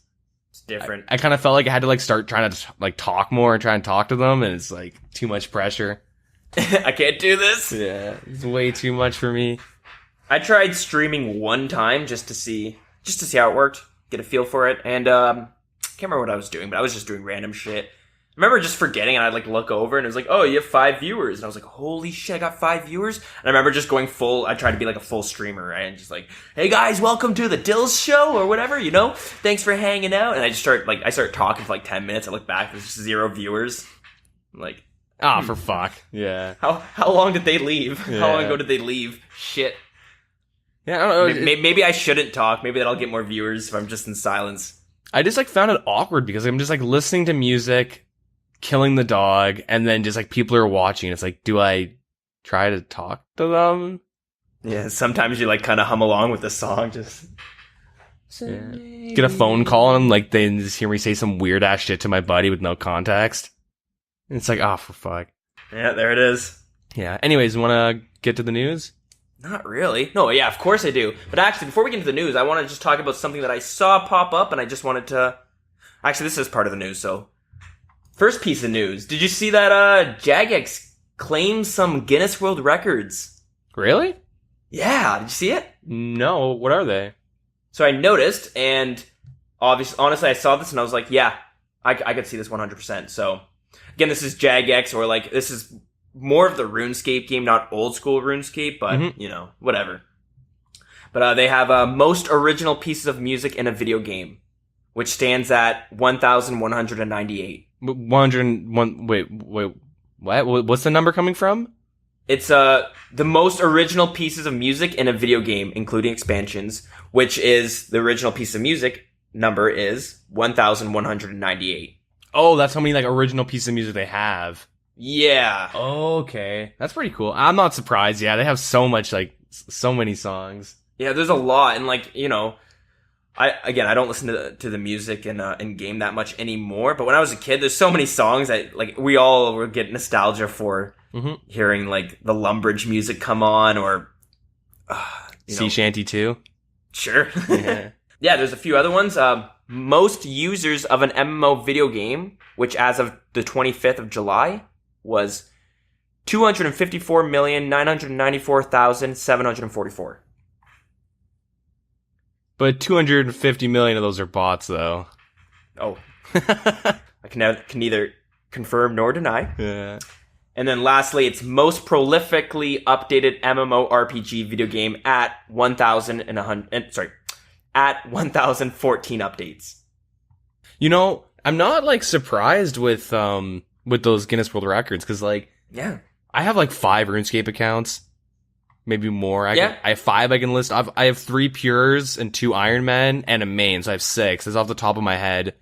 different. I kind of felt like I had to like start trying to like talk more and try and talk to them, and it's like too much pressure. I can't do this. Yeah, it's way too much for me. I tried streaming one time just to see how it worked, get a feel for it, and can't remember what I was doing, but I was just doing random shit. I remember just forgetting, and I'd like look over, and it was like, "Oh, you have 5 viewers," and I was like, "Holy shit, I got 5 viewers!" And I remember just going full. I tried to be like a full streamer, right? And just like, "Hey guys, welcome to the Dilz show," or whatever, you know. Thanks for hanging out, and I start talking for like 10 minutes. I look back, there's just 0 viewers. I'm like, For fuck. Yeah. How long did they leave? Yeah. How long ago did they leave? Shit. Yeah, I don't know. Maybe I shouldn't talk. Maybe that'll get more viewers if I'm just in silence. I just like found it awkward because I'm just like listening to music, killing the dog, and then just like people are watching. It's like, do I try to talk to them? Yeah, sometimes you like kind of hum along with the song, just get a phone call and like they just hear me say some weird ass shit to my buddy with no context. And it's like, for fuck. Yeah, there it is. Yeah. Anyways, want to get to the news? Not really. No, yeah, of course I do. But actually, before we get into the news, I want to just talk about something that I saw pop up, and I just wanted to... Actually, this is part of the news, so... First piece of news. Did you see that Jagex claims some Guinness World Records? Really? Yeah, did you see it? No, what are they? So I noticed, and honestly, I saw this, and I was like, yeah, I could see this 100%. So, again, this is Jagex, or like, this is... more of the Runescape game, not old school Runescape, but, you know, whatever. But they have most original pieces of music in a video game, which stands at 1,198. 101, wait, what? What's the number coming from? It's the most original pieces of music in a video game, including expansions, which is the original piece of music number is 1,198. Oh, that's how many like original pieces of music they have. Yeah. Okay. That's pretty cool. I'm not surprised. Yeah, they have so much, like, so many songs. Yeah, there's a lot. And, like, you know, I don't listen to the music in game that much anymore. But when I was a kid, there's so many songs that, like, we all would get nostalgia for hearing, like, the Lumbridge music come on or... Sea Shanty 2? Sure. Yeah. Yeah, there's a few other ones. Most users of an MMO video game, which as of the 25th of July... was 254,994,744. But 250 million of those are bots, though. Oh. I can neither confirm nor deny. Yeah. And then lastly, it's most prolifically updated MMORPG video game at 1,014 updates. You know, I'm not, like, surprised with those Guinness World Records, because, like, yeah, I have, like, 5 RuneScape accounts. Maybe more. I have 5 I can list. I have 3 Pures and 2 Iron Men and a main, so I have 6. That's off the top of my head.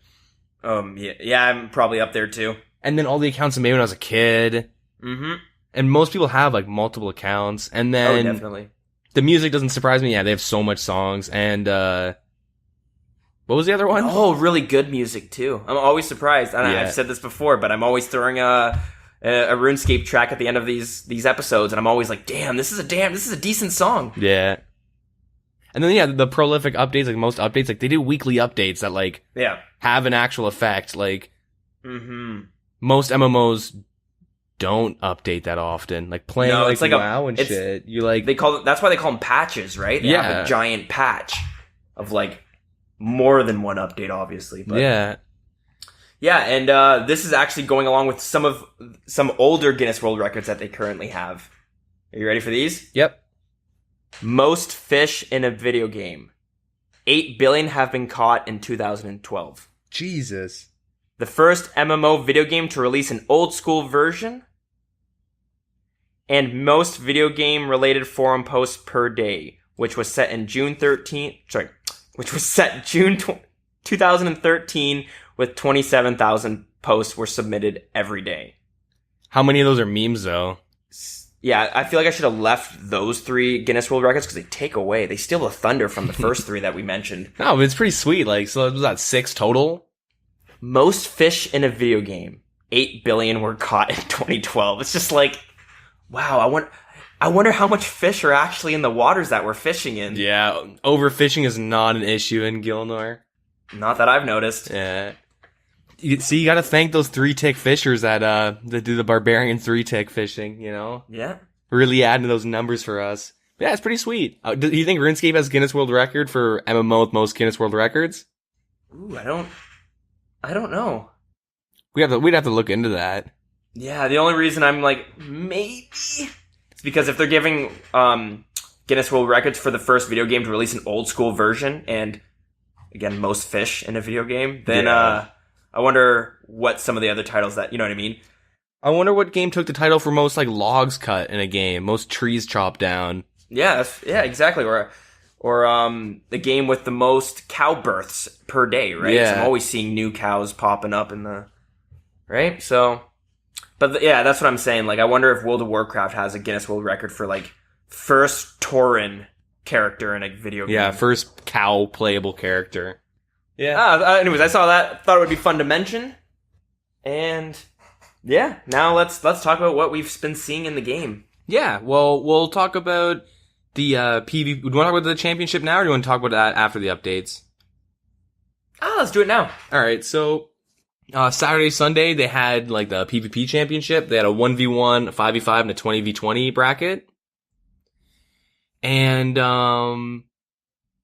Yeah, I'm probably up there, too. And then all the accounts I made when I was a kid. Mm-hmm. And most people have, like, multiple accounts. And then... Oh, definitely. The music doesn't surprise me. Yeah, they have so much songs. And, what was the other one? Oh, really good music, too. I'm always surprised. I've said this before, but I'm always throwing a RuneScape track at the end of these episodes, and I'm always like, this is a decent song. Yeah. And then, yeah, the prolific updates, like, most updates, like, they do weekly updates that, like, have an actual effect. Like, most MMOs don't update that often. Like, playing, it's like WoW and shit. You, like... That's why they call them patches, right? They have a giant patch of, like... more than one update, obviously. But yeah, and this is actually going along with some older Guinness World Records that they currently have. Are you ready for these? Yep. Most fish in a video game. 8 billion have been caught in 2012. Jesus. The first MMO video game to release an old school version. And most video game related forum posts per day, which was set in June 13th. Sorry. which was set June 2013 with 27,000 posts were submitted every day. How many of those are memes, though? Yeah, I feel like I should have left those 3 Guinness World Records because they steal the thunder from the first 3 that we mentioned. No, but it's pretty sweet. Like, so was that 6 total? Most fish in a video game. 8 billion were caught in 2012. It's just like, wow, I wonder how much fish are actually in the waters that we're fishing in. Yeah, overfishing is not an issue in Gilnor. Not that I've noticed. Yeah. You gotta thank those 3-tick fishers that do the barbarian 3-tick fishing, you know? Yeah. Really adding to those numbers for us. But yeah, it's pretty sweet. Do you think RuneScape has Guinness World Record for MMO with most Guinness World Records? Ooh, I don't know. We'd have to look into that. Yeah, the only reason I'm like, maybe, is because if they're giving Guinness World Records for the first video game to release an old school version, and again, most fish in a video game, then I wonder what some of the other titles that, you know what I mean? I wonder what game took the title for most like logs cut in a game, most trees chopped down. Yeah, exactly. Or the game with the most cow births per day, right? Yeah. So I'm always seeing new cows popping up in the, right? So, but yeah, that's what I'm saying. Like, I wonder if World of Warcraft has a Guinness World Record for like first Tauren character in a video game. Yeah, first cow playable character. Yeah. Anyways, I saw that. Thought it would be fun to mention. And yeah, now let's talk about what we've been seeing in the game. Yeah, well, we'll talk about the PvP. Do you want to talk about the championship now, or do you want to talk about that after the updates? Let's do it now. All right, so Saturday, Sunday, they had like the PvP championship. They had a 1v1, a 5v5, and a 20v20 bracket. And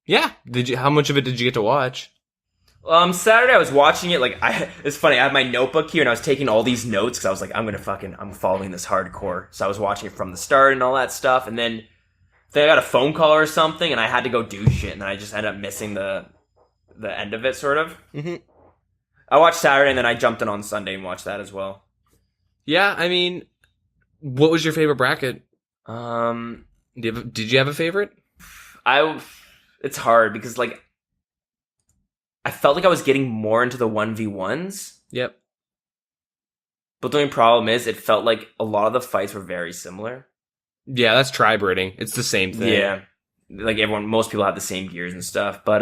yeah, how much of it did you get to watch? Saturday I was watching it, like, it's funny, I had my notebook here and I was taking all these notes because I was like, I'm following this hardcore. So I was watching it from the start and all that stuff, and then I got a phone call or something and I had to go do shit, and then I just ended up missing the end of it, sort of. Mm-hmm. I watched Saturday and then I jumped in on Sunday and watched that as well. Yeah, I mean, what was your favorite bracket? Did you have a favorite? It's hard because, like, I felt like I was getting more into the 1v1s. Yep. But the only problem is it felt like a lot of the fights were very similar. Yeah, that's tribe raiding. It's the same thing. Yeah. Like most people have the same gears and stuff. But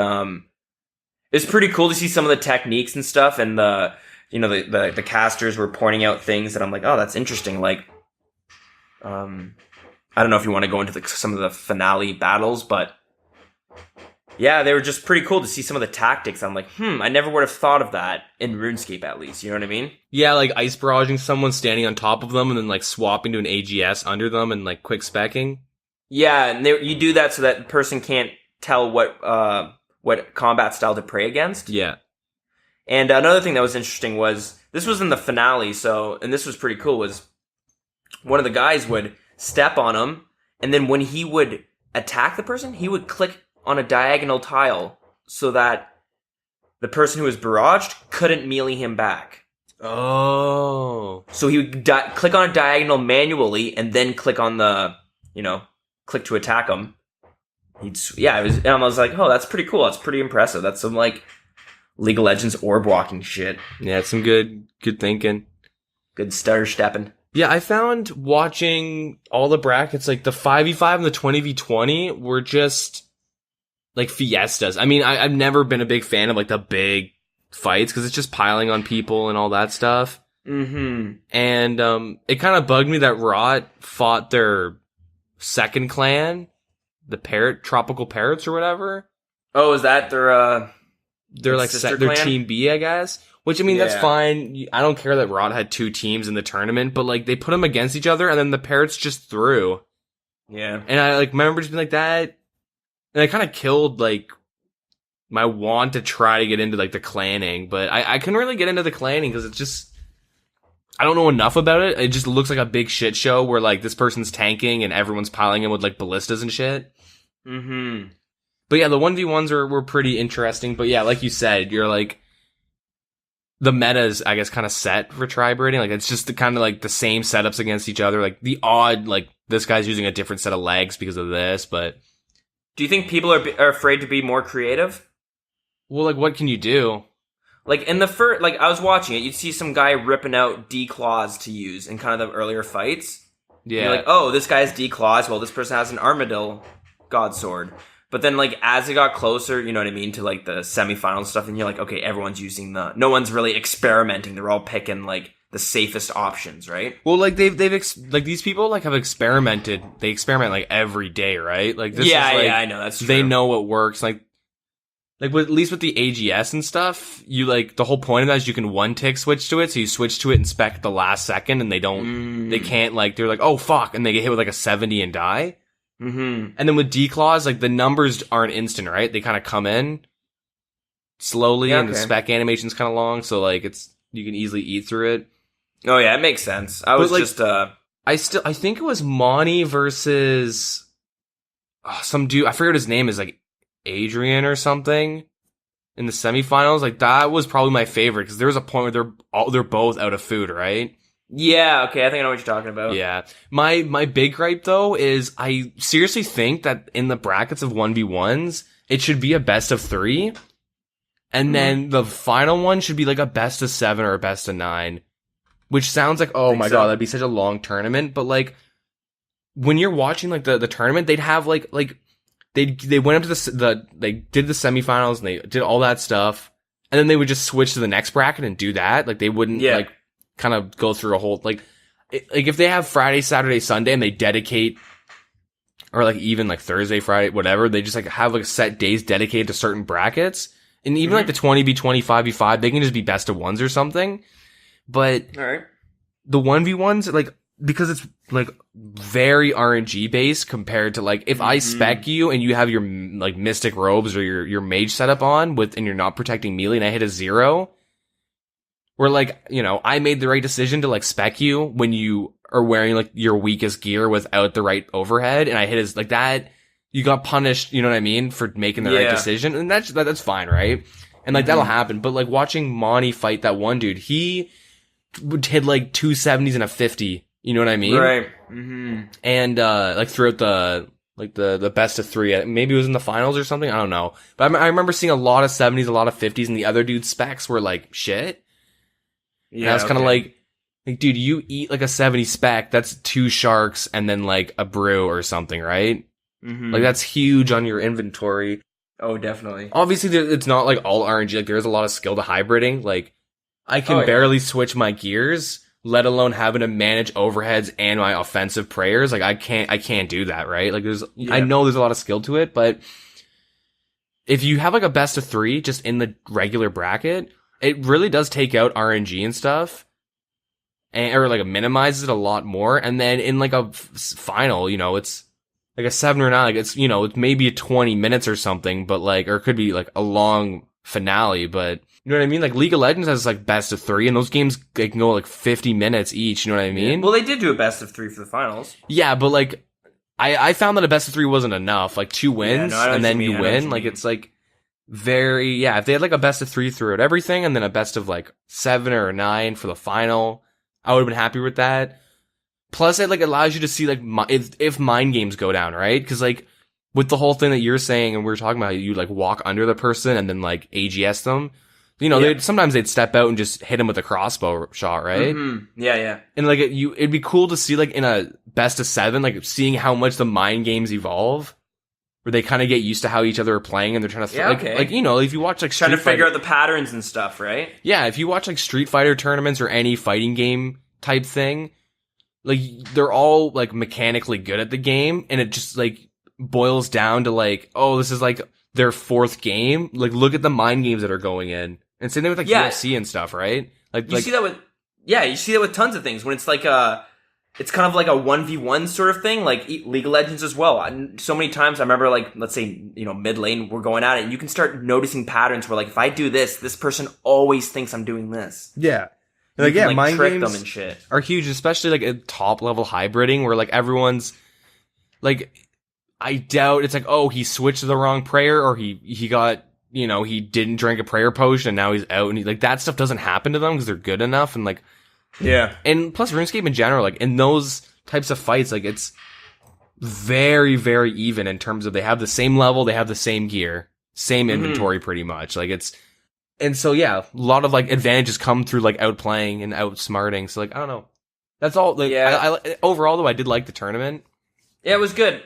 it's pretty cool to see some of the techniques and stuff, and the casters were pointing out things that I'm like, oh, that's interesting. Like, I don't know if you want to go into some of the finale battles, but yeah, they were just pretty cool to see some of the tactics. I'm like, I never would have thought of that in RuneScape, at least. You know what I mean? Yeah, like ice barraging someone, standing on top of them, and then like swapping to an AGS under them and like quick specking. Yeah, and you do that so that the person can't tell what combat style to pray against. Yeah. And another thing that was interesting was, this was in the finale, and this was pretty cool, was one of the guys would step on him, and then when he would attack the person, he would click on a diagonal tile so that the person who was barraged couldn't melee him back. Oh. So he would click on a diagonal manually and then click on the, click to attack him. And I was like, oh, that's pretty cool. That's pretty impressive. That's some, like, League of Legends orb walking shit. Yeah, it's some good thinking. Good stutter stepping. Yeah, I found watching all the brackets, like the 5v5 and the 20v20 were just like fiestas. I mean, I've never been a big fan of like the big fights because it's just piling on people and all that stuff. Mm-hmm. And it kind of bugged me that Rot fought their second clan, the Tropical Parrots or whatever. Oh, is that their like their team B, I guess? Which, I mean, that's fine. I don't care that Rot had 2 teams in the tournament, but like they put them against each other and then the Parrots just threw. Yeah. And I like remember just being like that. And I kind of killed, like, my want to try to get into, like, the clanning. But I couldn't really get into the clanning because it's just, I don't know enough about it. It just looks like a big shit show where, like, this person's tanking and everyone's piling in with, like, ballistas and shit. Mm-hmm. But yeah, the 1v1s were pretty interesting. But yeah, like you said, you're, like, the meta is, I guess, kind of set for tribe raiding. Like, it's just the kind of, like, the same setups against each other. Like, the odd, like, this guy's using a different set of legs because of this, but... Do you think people are afraid to be more creative? Well, like, what can you do? Like, in the first, like, I was watching it, you'd see some guy ripping out D-claws to use in kind of the earlier fights. Yeah. You're like, oh, this guy has D-claws, well, this person has an Armadillo God Sword. But then, like, as it got closer, you know what I mean, to, like, the semifinal stuff, and you're like, okay, everyone's using no one's really experimenting. They're all picking, like, the safest options, right? Well, like, like, these people, like, have experimented. They experiment, like, every day, right? Like, this is, like, I know, that's true. They know what works. Like, at least with the AGS and stuff, you, like, the whole point of that is you can one-tick switch to it, so you switch to it and spec at the last second, and they can't, like, they're like, oh, fuck, and they get hit with, like, a 70 and die. Mm-hmm. And then with D-claws, like, the numbers aren't instant, right? They kind of come in slowly, and the spec animation's kind of long, so, like, you can easily eat through it. Oh, yeah, it makes sense. I think it was Monty versus some dude, I forget what his name is, like, Adrian or something in the semifinals. Like, that was probably my favorite, because there was a point where they're both out of food, right? Yeah, okay, I think I know what you're talking about. Yeah. My big gripe, though, is I seriously think that in the brackets of 1v1s, it should be a best of 3. And then the final one should be like a best of 7 or a best of 9. Which sounds like, oh my god, that'd be such a long tournament. But, like, when you're watching, like, the tournament, they'd have, like they went up to they did the semifinals and they did all that stuff. And then they would just switch to the next bracket and do that. Like, they wouldn't, like, kind of go through a whole, like if they have Friday, Saturday, Sunday, and they dedicate, or, like, even, like, Thursday, Friday, whatever, they just, like, have, like, set days dedicated to certain brackets. And even, like, the 20v20, 5v5, they can just be best of 1s or something. But the 1v1s, like, because it's, like, very RNG based compared to, like, if I spec you and you have your, like, mystic robes or your mage setup on and you're not protecting melee and I hit a 0, where, like, you know, I made the right decision to, like, spec you when you are wearing, like, your weakest gear without the right overhead, and I hit his, like, that, you got punished, you know what I mean, for making the right decision, and that's fine, right? And, like, that'll happen, but, like, watching Monty fight that one dude, he would hit, like, 270s and a 50, you know what I mean? Right. Mm-hmm. And, like, throughout the best of 3, maybe it was in the finals or something, I don't know, but I remember seeing a lot of 70s, a lot of 50s, and the other dude's specs were, like, shit. Yeah, and I was kind of like, dude, you eat, like, a 70 spec, that's 2 sharks and then, like, a brew or something, right? Mm-hmm. Like, that's huge on your inventory. Oh, definitely. Obviously, it's not, like, all RNG. Like, there's a lot of skill to hybriding. Like, I can barely switch my gears, let alone having to manage overheads and my offensive prayers. Like, I can't do that, right? Like, I know there's a lot of skill to it, but if you have, like, a best of 3 just in the regular bracket, it really does take out RNG and stuff, or, like, it minimizes it a lot more. And then in, like, a final, you know, it's like a 7 or 9, like, it's, you know, it's maybe 20 minutes or something, but, like, or it could be, like, a long finale, but you know what I mean? Like, League of Legends has, like, best of 3, and those games, they can go, like, 50 minutes each, you know what I mean? Well, they did do a best of 3 for the finals. Yeah, but, like, I found that a best of 3 wasn't enough. Like, 2 wins, and then you win. Like, it's, like, if they had, like, a best of 3 throughout everything, and then a best of, like, 7 or 9 for the final, I would have been happy with that. Plus, it, like, allows you to see, like, if mind games go down, right? Because, like, with the whole thing that you're saying, and we were talking about, you, like, walk under the person and then, like, AGS them. You know, sometimes they'd step out and just hit him with a crossbow shot, right? Mm-hmm. Yeah. And, like, it'd be cool to see, like, in a best of 7, like, seeing how much the mind games evolve, where they kind of get used to how each other are playing, and they're trying to, like, you know, if you watch, like, trying to figure out the patterns and stuff, right? Yeah, if you watch, like, Street Fighter tournaments or any fighting game type thing, like, they're all, like, mechanically good at the game, and it just, like, boils down to, like, oh, this is, like, their 4th game. Like, look at the mind games that are going in. And same thing with, like, UFC and stuff, right? Like, you see that with tons of things, when it's like it's kind of like a 1v1 sort of thing, like League of Legends as well. So many times I remember, like, let's say, you know, mid lane, we're going at it, and you can start noticing patterns where, like, if I do this person always thinks I'm doing this. Yeah. Like, yeah, mind trick games them and shit are huge, especially, like, at top level hybriding, where, like, everyone's, like, I doubt it's like, oh, he switched to the wrong prayer, or he got, you know, he didn't drink a prayer potion and now he's out, and like, that stuff doesn't happen to them because they're good enough, and, like, yeah. And plus, RuneScape in general, like, in those types of fights, like, it's very, very even in terms of they have the same level, they have the same gear. same inventory pretty much. Like and so yeah, a lot of like advantages come through like outplaying and outsmarting. So like I don't know, that's all. Like, I overall though, I did like the tournament. Yeah, it was good.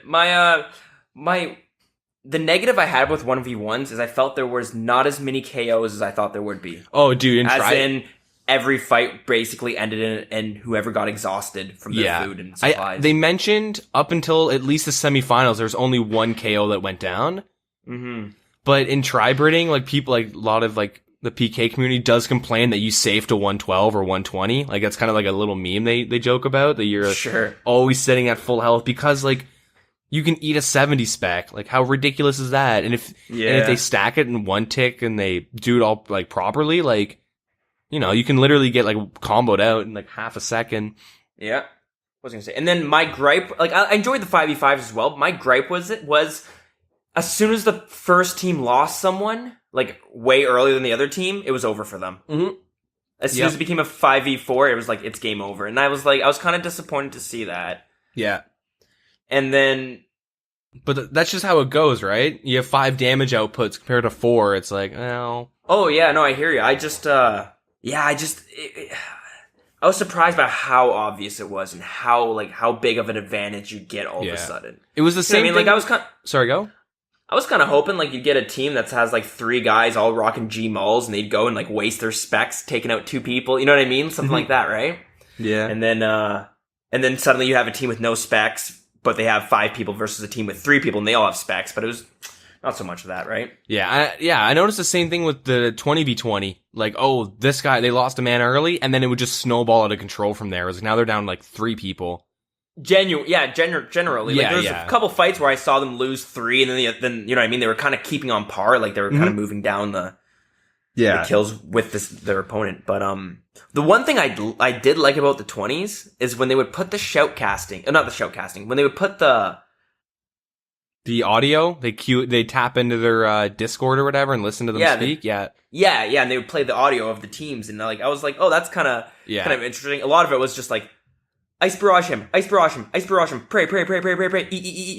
The negative I had with 1v1s is I felt there was not as many KOs as I thought there would be. Oh, dude, in every fight basically ended in whoever got exhausted from their food and supplies. They mentioned up until at least the semifinals, there's only one KO that went down. Mm-hmm. But in tri-breeding, like people, like a lot of like the PK community does complain that you save to 112 or 120. Like that's kind of like a little meme they joke about, that you're always sitting at full health because like you can eat a 70 spec. Like how ridiculous is that? And if they stack it in one tick and they do it all like properly, like, you know, you can literally get like comboed out in like half a second. Yeah. What was I gonna say? And then my gripe, like I enjoyed the 5v5s as well, but my gripe was as soon as the first team lost someone, like way earlier than the other team, it was over for them. Mm-hmm. As soon as it became a 5v4, it was like, it's game over. And I was kind of disappointed to see that. Yeah. And then... But that's just how it goes, right? You have 5 damage outputs compared to 4. It's like, well... Oh, yeah, no, I hear you. I was surprised by how obvious it was and how big of an advantage you get all of a sudden. It was the same thing. Like, Sorry, go? I was kind of hoping like you'd get a team that has like 3 guys all rocking G Mulls and they'd go and like waste their specs taking out 2 people. You know what I mean? Something like that, right? Yeah. And then suddenly you have a team with no specs, but they have 5 people versus a team with 3 people and they all have specs. But it was not so much of that, right? Yeah. I noticed the same thing with the 20v20. Like, oh, this guy, they lost a man early, and then it would just snowball out of control from there. It was like, now they're down like 3 people. Generally. Like, there's a couple fights where I saw them lose 3, and then you know what I mean? They were kind of keeping on par, like they were kind of moving down the kills with their opponent. But the one thing I did like about the 20s is when they would put the shoutcasting, not the shoutcasting, when they would put the audio, they tap into their Discord or whatever and listen to them speak. And they would play the audio of the teams, and like I was like, oh, that's kind of interesting. A lot of it was just like, ice barrage him, pray, you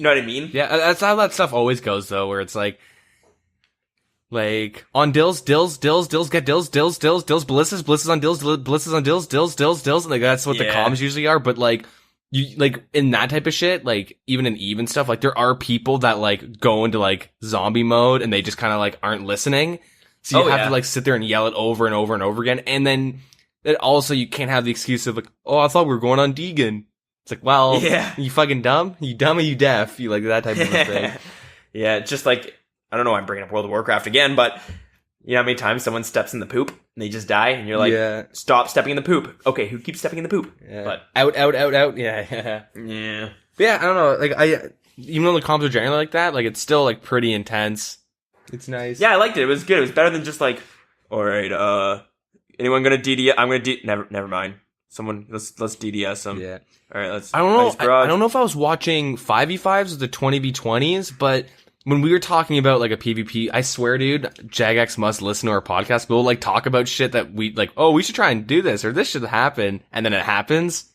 know what I mean? Yeah, that's how that stuff always goes though, where it's like on Dilz, get Dilz, Bliss's on Dilz, and like that's what the comms usually are, but like, you like in that type of shit, like even in even stuff, like there are people that like go into like zombie mode and they just kind of like aren't listening, so you have to like sit there and yell it over and over and over again, and then also you can't have the excuse of like, oh, I thought we were going on Deagin. It's like, well, you fucking dumb, you dumb or you deaf, you like that type of thing. Yeah, just like, I don't know why I'm bringing up World of Warcraft again, but you know how many times someone steps in the poop and they just die, and you're like, stop stepping in the poop. Okay, who keeps stepping in the poop? Yeah. But out. Yeah. I don't know. Like even though the comps are generally like that, like it's still like pretty intense. It's nice. Yeah, I liked it. It was good. It was better than just like, all right, anyone gonna DDS? I'm gonna never mind. Someone, let's DDS them. Yeah. All right, let's. I don't know. I don't know if I was watching 5v5s or the 20v20s, but when we were talking about like a PvP, I swear, dude, Jagex must listen to our podcast. We'll like talk about shit that we like, oh, we should try and do this, or this should happen, and then it happens.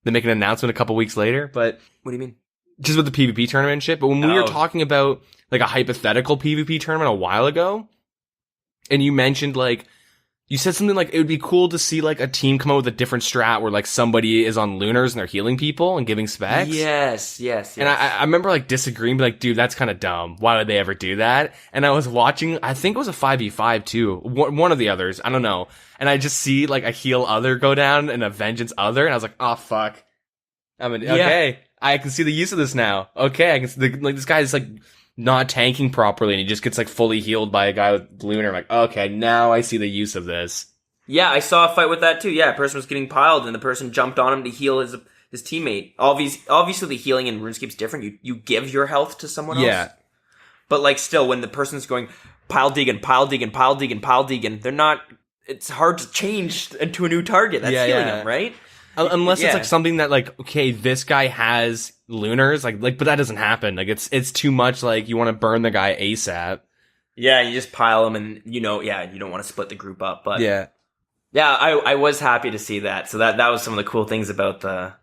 They make an announcement a couple weeks later. But what do you mean? Just with the PvP tournament and shit. But when we were talking about like a hypothetical PvP tournament a while ago, and you mentioned like, you said something like it would be cool to see like a team come out with a different strat where like somebody is on lunars and they're healing people and giving specs. Yes. And I remember like disagreeing, but like, dude, that's kind of dumb. Why would they ever do that? And I was watching, I think it was a 5v5 too. One of the others. I don't know. And I just see like a heal other go down and a vengeance other. And I was like, oh, fuck. Okay. I can see the use of this now. Okay. I can see like this guy is like not tanking properly and he just gets like fully healed by a guy with lunar. I'm like, okay, now I see the use of this. Yeah, I saw a fight with that too. Yeah, a person was getting piled and the person jumped on him to heal his teammate. Obviously the healing in RuneScape's different. You give your health to someone else. Yeah. But like still, when the person's going pile Deagin, they're not, it's hard to change into a new target. That's healing them, right? Unless it's like something that like, okay, this guy has lunars, like, but that doesn't happen. Like it's too much. Like you want to burn the guy ASAP. Yeah, you just pile them, and you don't want to split the group up. But I was happy to see that. So that was some of the cool things about the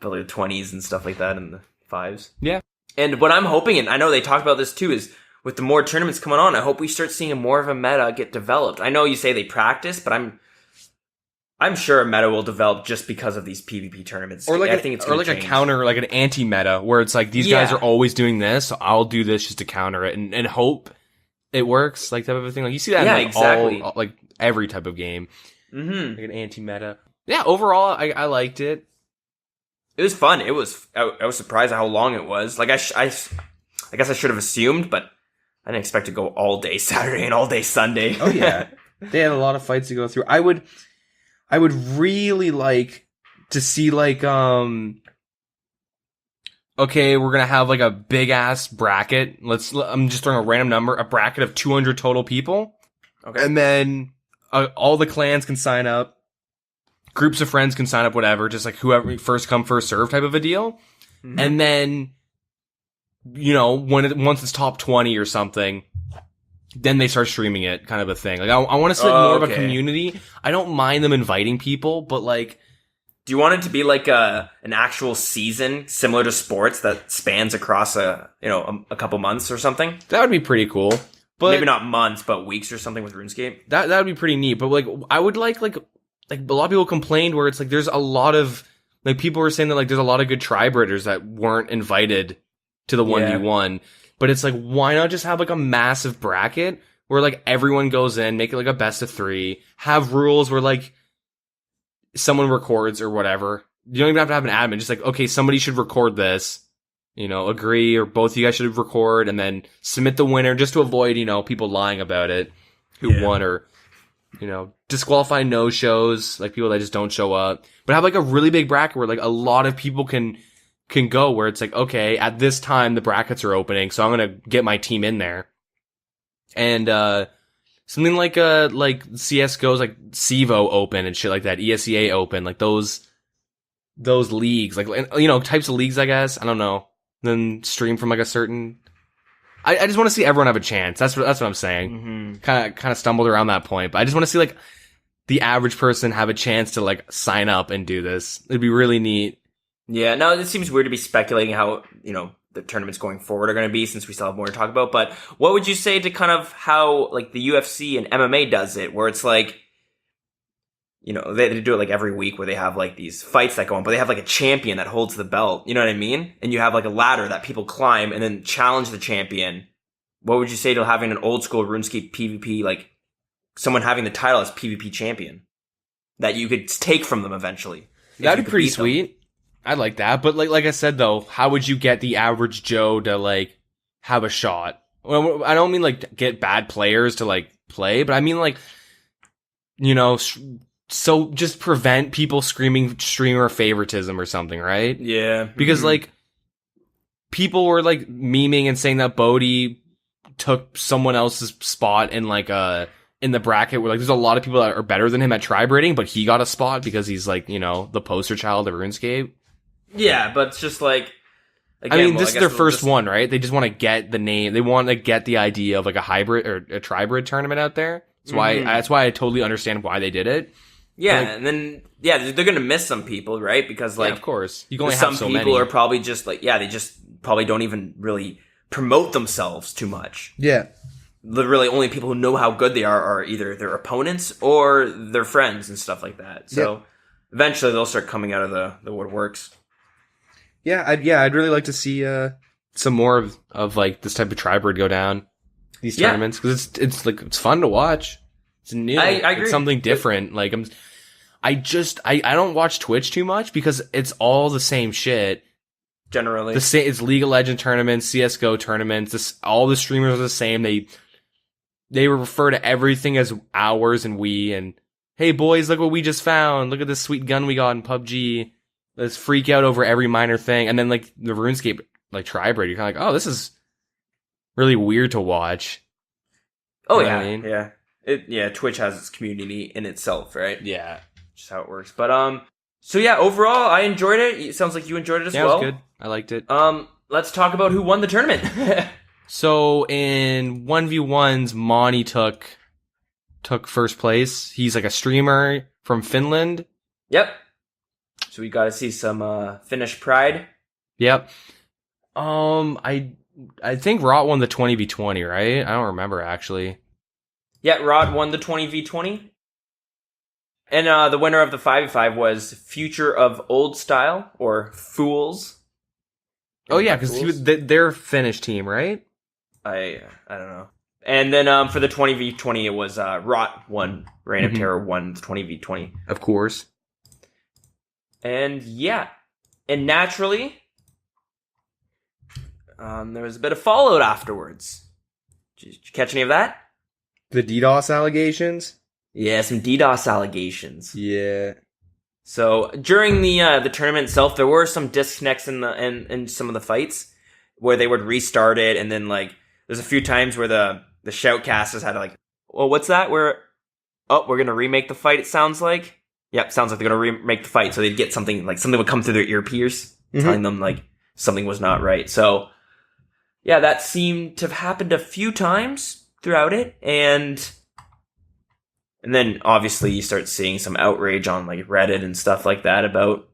20s and stuff like that, and the 5s. Yeah. And what I'm hoping, and I know they talked about this too, is with the more tournaments coming on, I hope we start seeing more of a meta get developed. I know you say they practice, but I'm sure a meta will develop just because of these PvP tournaments. Or like, I think it's a counter, like an anti-meta, where it's like, these guys are always doing this, so I'll do this just to counter it, and hope it works, like, type of a thing. Like, you see that in, like, exactly. all, like, every type of game. Mm-hmm. Like an anti-meta. Yeah, overall, I liked it. It was fun. I was surprised at how long it was. Like, I guess I should have assumed, but I didn't expect to go all day Saturday and all day Sunday. Oh, yeah. They had a lot of fights to go through. I would really like to see, like, okay, we're gonna have, like, a big-ass bracket. I'm just throwing a random number, a bracket of 200 total people. Okay. And then all the clans can sign up. Groups of friends can sign up, whatever. Just, like, whoever, first come, first serve type of a deal. Mm-hmm. And then, you know, once it's top 20 or something, then they start streaming it, kind of a thing. Like, I want to see, like, more of a community. I don't mind them inviting people, but, like... Do you want it to be like an actual season similar to sports that spans across a couple months or something? That would be pretty cool. But maybe not months, but weeks or something with RuneScape. That would be pretty neat. But, like, I would like a lot of people complained where it's like there's a lot of, like, people were saying that, like, there's a lot of good tri-breeders that weren't invited to the 1v1. But it's like, why not just have, like, a massive bracket where, like, everyone goes in, make it, like, a best of 3, have rules where, like, someone records or whatever. You don't even have to have an admin. Just like, okay, somebody should record this, you know, agree, or both of you guys should record and then submit the winner just to avoid, you know, people lying about it, who won, or, you know, disqualify no-shows, like people that just don't show up. But have, like, a really big bracket where, like, a lot of people can go, where it's like, okay, at this time the brackets are opening, so I'm gonna get my team in there. And something like CS:GO's, like, CEVO Open and shit like that, ESEA Open, like those leagues, like, you know, types of leagues, I guess. I don't know. Then stream from, like, a certain. I just want to see everyone have a chance. That's what I'm saying. Kind of stumbled around that point, but I just want to see, like, the average person have a chance to, like, sign up and do this. It'd be really neat. Yeah, no, it seems weird to be speculating how, you know, the tournaments going forward are going to be, since we still have more to talk about. But what would you say to kind of how, like, the UFC and MMA does it, where it's like, you know, they do it, like, every week, where they have, like, these fights that go on, but they have, like, a champion that holds the belt. You know what I mean? And you have, like, a ladder that people climb and then challenge the champion. What would you say to having an old school RuneScape PvP, like, someone having the title as PvP champion that you could take from them eventually? That'd be pretty sweet. I'd like that. But like I said, though, how would you get the average Joe to, like, have a shot? Well, I don't mean, like, get bad players to, like, play, but I mean, like, you know, so just prevent people screaming streamer favoritism or something, right? Yeah. Because, like, people were, like, memeing and saying that Bodhi took someone else's spot in, like, in the bracket, where, like, there's a lot of people that are better than him at tri-breeding, but he got a spot because he's, like, you know, the poster child of RuneScape. Yeah, but it's just like, again, I mean, this is their first one, right? They just want to get the name. They want to get the idea of, like, a hybrid or a tri-breed tournament out there. That's why I totally understand why they did it. Yeah, like, and then they're gonna miss some people, right? Because, like, of course, you can only some have so people many. are probably just like, they just probably don't even really promote themselves too much. Yeah, the really only people who know how good they are either their opponents or their friends and stuff like that. So eventually they'll start coming out of the woodworks. Yeah, I'd really like to see some more of like this type of tri-breed go down these tournaments, because it's like, it's fun to watch. It's new. I agree. It's something different. Like, I don't watch Twitch too much because it's all the same shit. Generally, it's League of Legends tournaments, CS:GO tournaments. All the streamers are the same. They refer to everything as ours and we, and hey boys, look what we just found. Look at this sweet gun we got in PUBG. Let's freak out over every minor thing. And then, like, the RuneScape, like, tri-breed, you're kind of like, oh, this is really weird to watch. Oh, you know yeah. what I mean? Yeah, Twitch has its community in itself, right? Yeah. Just how it works. But, so yeah, overall, I enjoyed it. It sounds like you enjoyed it as well. Yeah, it was good. I liked it. Let's talk about who won the tournament. So, in 1v1s, Monty took first place. He's, like, a streamer from Finland. Yep. So we got to see some Finnish pride. Yep. I I think Rot won the 20v20, right? I don't remember actually. Yeah, Rod won the 20v20. And the winner of the 5v5 was Future of Old Style, or Fools. Oh yeah, because they're Finnish team, right? I don't know. And then for the 20v20, it was Rot won. Reign of Terror won the 20v20. Of course. And yeah. And naturally, there was a bit of fallout afterwards. Did you catch any of that? The DDoS allegations? Yeah, some DDoS allegations. Yeah. So during the tournament itself, there were some disconnects in some of the fights where they would restart it, and then like there's a few times where the shoutcasters had to like, well, what's that? We're gonna remake the fight. It sounds like. Yep, sounds like they're gonna remake the fight. So they'd get something would come through their earpiece telling them like something was not right. So yeah, that seemed to have happened a few times throughout it, and then obviously you start seeing some outrage on like Reddit and stuff like that about